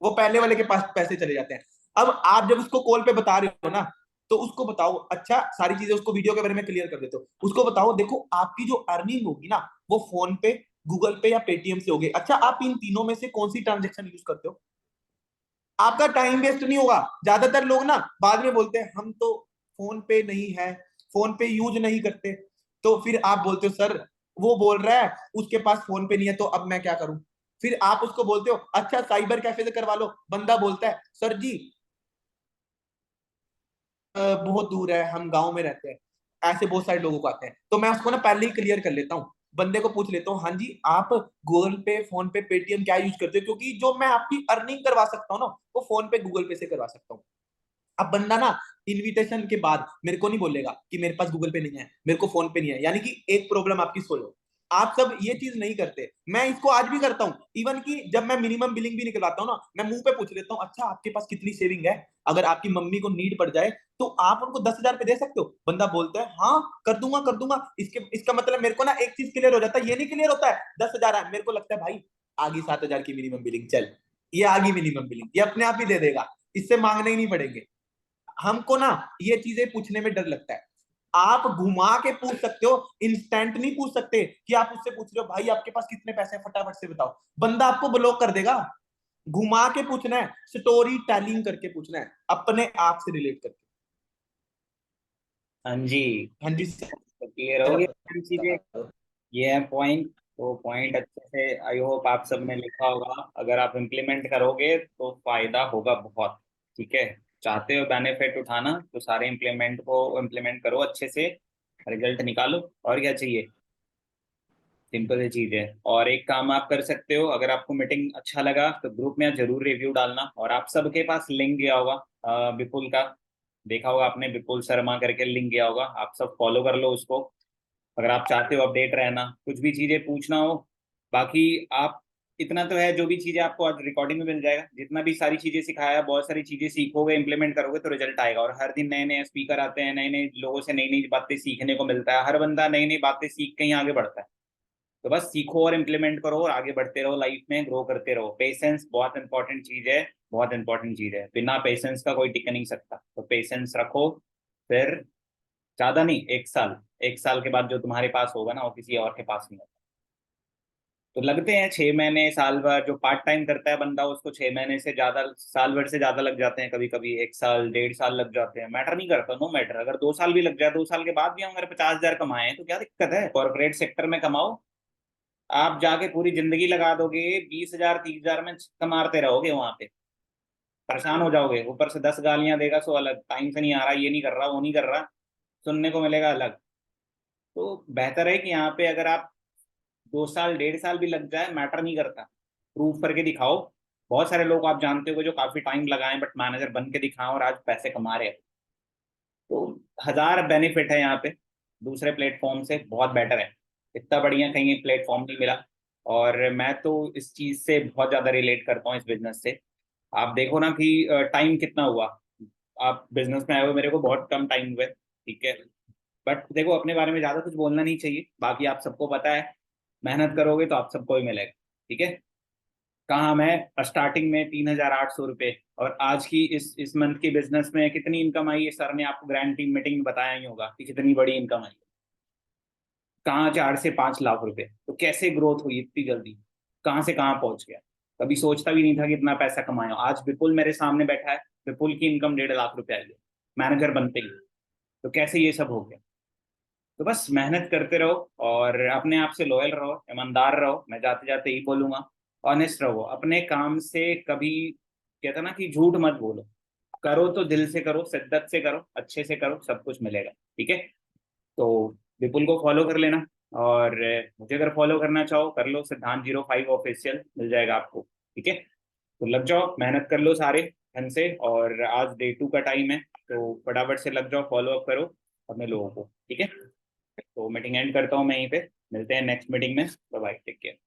वो पहले वाले के पास पैसे चले जाते हैं। अब आप जब उसको कॉल पे बता रहे हो ना, तो उसको बताओ, अच्छा सारी चीजें उसको वीडियो के बारे में क्लियर कर देते हो, उसको बताओ देखो आपकी जो अर्निंग होगी ना, वो फोन पे, गूगल पे या पेटीएम से होगी। अच्छा आप इन तीनों में से कौन सी ट्रांजेक्शन यूज करते हो? आपका टाइम वेस्ट नहीं होगा। ज्यादातर लोग ना बाद में बोलते हैं हम तो फोन पे नहीं है, फोन पे यूज नहीं करते, तो फिर आप बोलते हो सर वो बोल रहा है उसके पास फोन पे नहीं है, तो अब मैं क्या करूं? फिर आप उसको बोलते हो अच्छा साइबर कैफे से करवा लो, बंदा बोलता है सर जी बहुत दूर है, हम गांव में रहते हैं। ऐसे बहुत सारे लोगों को आते हैं, तो मैं उसको ना पहले ही क्लियर कर लेता हूँ, बंदे को पूछ लेता हूँ हाँ जी आप गूगल पे, फोन पे, पेटीएम क्या यूज करते हो, क्योंकि जो मैं आपकी अर्निंग करवा सकता हूँ ना, वो फोन पे, गूगल पे से करवा सकता हूँ। अब बंदा ना इनविटेशन के बाद मेरे को नहीं बोलेगा कि मेरे पास गूगल पे नहीं है, मेरे को फोन पे नहीं है, यानी कि एक प्रॉब्लम आपकी सोल्व। आप सब ये चीज नहीं करते, मैं इसको आज भी करता हूँ। इवन कि जब मैं मिनिमम बिलिंग भी निकलवाता हूँ ना, मैं मुंह पे पूछ लेता हूँ अच्छा आपके पास कितनी सेविंग है, अगर आपकी मम्मी को नीड पड़ जाए तो आप उनको 10,000 पे दे सकते हो। बंदा बोलता है हाँ कर दूंगा कर दूंगा। इसका मतलब मेरे को ना एक चीज क्लियर हो जाता है, ये नहीं क्लियर होता है 10,000 है, मेरे को लगता है भाई आगे 7,000 की मिनिमम बिलिंग चल, ये आगे मिनिमम बिलिंग ये अपने आप ही दे देगा, इससे मांगने ही नहीं पड़ेंगे। हमको ना ये चीजें पूछने में डर लगता है। आप घुमा के पूछ सकते हो, इंस्टेंट नहीं पूछ सकते कि आप उससे पूछ रहे हो भाई आपके पास कितने पैसे हैं फटाफट से बताओ, बंदा आपको ब्लॉक कर देगा। घुमा के पूछना है, स्टोरी टेलिंग करके पूछना है, अपने आप से रिलेट करके। हाँ जी, हाँ जी सर, तो क्लियर हो गया सारी चीजें। ये है पॉइंट। तो पॉइंट अच्छे से आई होप आप सबने लिखा होगा, अगर आप इम्प्लीमेंट करोगे तो फायदा होगा बहुत। ठीक है, चाहते हो बेनिफिट उठाना तो सारे इम्प्लीमेंट को इम्प्लीमेंट करो अच्छे से, रिजल्ट निकालो, और क्या चाहिए। सिंपल सी चीज है। और एक काम आप कर सकते हो, अगर आपको मीटिंग अच्छा लगा तो ग्रुप में जरूर रिव्यू डालना, और आप सबके पास लिंक गया होगा विपुल का, देखा होगा आपने, विपुल शर्मा करके लिंक गया होगा, आप सब फॉलो कर लो उसको, अगर आप चाहते हो अपडेट रहना, कुछ भी चीजें पूछना हो। बाकी आप, इतना तो है, जो भी चीजें आपको आज रिकॉर्डिंग में मिल जाएगा, जितना भी सारी चीजें सिखाया, बहुत सारी चीजें सीखोगे, इंप्लीमेंट करोगे तो रिजल्ट आएगा। और हर दिन नए नए स्पीकर आते हैं, नए नए लोगों से नई नई बातें सीखने को मिलता है, हर बंदा नई नई बातें सीख के ही आगे बढ़ता है। तो बस सीखो और इम्प्लीमेंट करो और आगे बढ़ते रहो, लाइफ में ग्रो करते रहो। पेशेंस बहुत इंपॉर्टेंट चीज है, बहुत इंपॉर्टेंट चीज है, बिना पेशेंस का कोई टिक नहीं सकता, तो पेशेंस रखो। फिर ज्यादा नहीं, 1 साल, 1 साल के बाद जो तुम्हारे पास होगा ना, वो किसी और के पास नहीं होगा। तो लगते हैं 6 महीने, साल भर, जो पार्ट टाइम करता है बंदा उसको 6 महीने से ज्यादा, साल भर से ज्यादा लग जाते हैं, कभी कभी 1 साल, 1.5 साल लग जाते हैं, मैटर नहीं करता, नो मैटर। अगर 2 साल भी लग जाए, 2 साल के बाद भी हम अगर 50,000 कमाए हैं तो क्या दिक्कत है, कॉर्पोरेट सेक्टर में कमाओ। आप जाके पूरी जिंदगी लगा दोगे, 20,000, 30,000 में कमाते रहोगे, वहां पे परेशान हो जाओगे, ऊपर से 10 गालियां देगा सो अलग, टाइम से नहीं आ रहा, ये नहीं कर रहा, वो नहीं कर रहा, सुनने को मिलेगा अलग। तो बेहतर है कि यहाँ पे अगर आप 2 साल, 1.5 साल भी लग जाए, मैटर नहीं करता, प्रूफ करके दिखाओ। बहुत सारे लोग आप जानते हो जो काफी टाइम लगाए बट मैनेजर बन के दिखाएं और आज पैसे कमा रहे हैं। तो हजार बेनिफिट है यहाँ पे, दूसरे प्लेटफॉर्म से बहुत बेटर है, इतना बढ़िया कहीं प्लेटफॉर्म नहीं मिला। और मैं तो इस चीज से बहुत ज्यादा रिलेट करता हूँ, इस बिजनेस से। आप देखो ना कि टाइम कितना हुआ, आप बिजनेस में आए हो, मेरे को बहुत कम टाइम हुए, ठीक है। बट देखो अपने बारे में ज्यादा कुछ बोलना नहीं चाहिए, बाकी आप सबको पता है, मेहनत करोगे तो आप सबको ही मिलेगा। ठीक है। कहाँ मैं स्टार्टिंग में 3,800 रुपये, और आज की इस मंथ की बिजनेस में कितनी इनकम आई है, सर ने आपको ग्रैंड टीम मीटिंग में बताया ही होगा कि कितनी बड़ी इनकम आई। कहाँ 4 से 5 लाख रुपए, तो कैसे ग्रोथ हुई इतनी जल्दी, कहाँ से कहाँ पहुंच गया। कभी सोचता भी नहीं था कि इतना पैसा कमाया। आज विपुल मेरे सामने बैठा है, विपुल की इनकम 1.5 लाख रुपए आई है मैनेजर बनते ही। तो कैसे ये सब हो गया। तो बस मेहनत करते रहो और अपने आप से लॉयल रहो, ईमानदार रहो। मैं जाते जाते ही बोलूंगा, ऑनेस्ट रहो अपने काम से। कभी कहता ना कि झूठ मत बोलो, करो तो दिल से करो, शिद्दत से करो, अच्छे से करो, सब कुछ मिलेगा। ठीक है। तो विपुल को फॉलो कर लेना, और मुझे अगर फॉलो करना चाहो कर लो, सिद्धांत 05 ऑफिशियल मिल जाएगा आपको। ठीक है। तो लग जाओ, मेहनत कर लो सारे ढंग से, और आज Day 2 का टाइम है, तो फटाफट से लग जाओ, फॉलो अप करो अपने लोगों को। ठीक है। तो मीटिंग एंड करता हूँ मैं यहीं पे, मिलते हैं नेक्स्ट मीटिंग में। Bye bye, take care.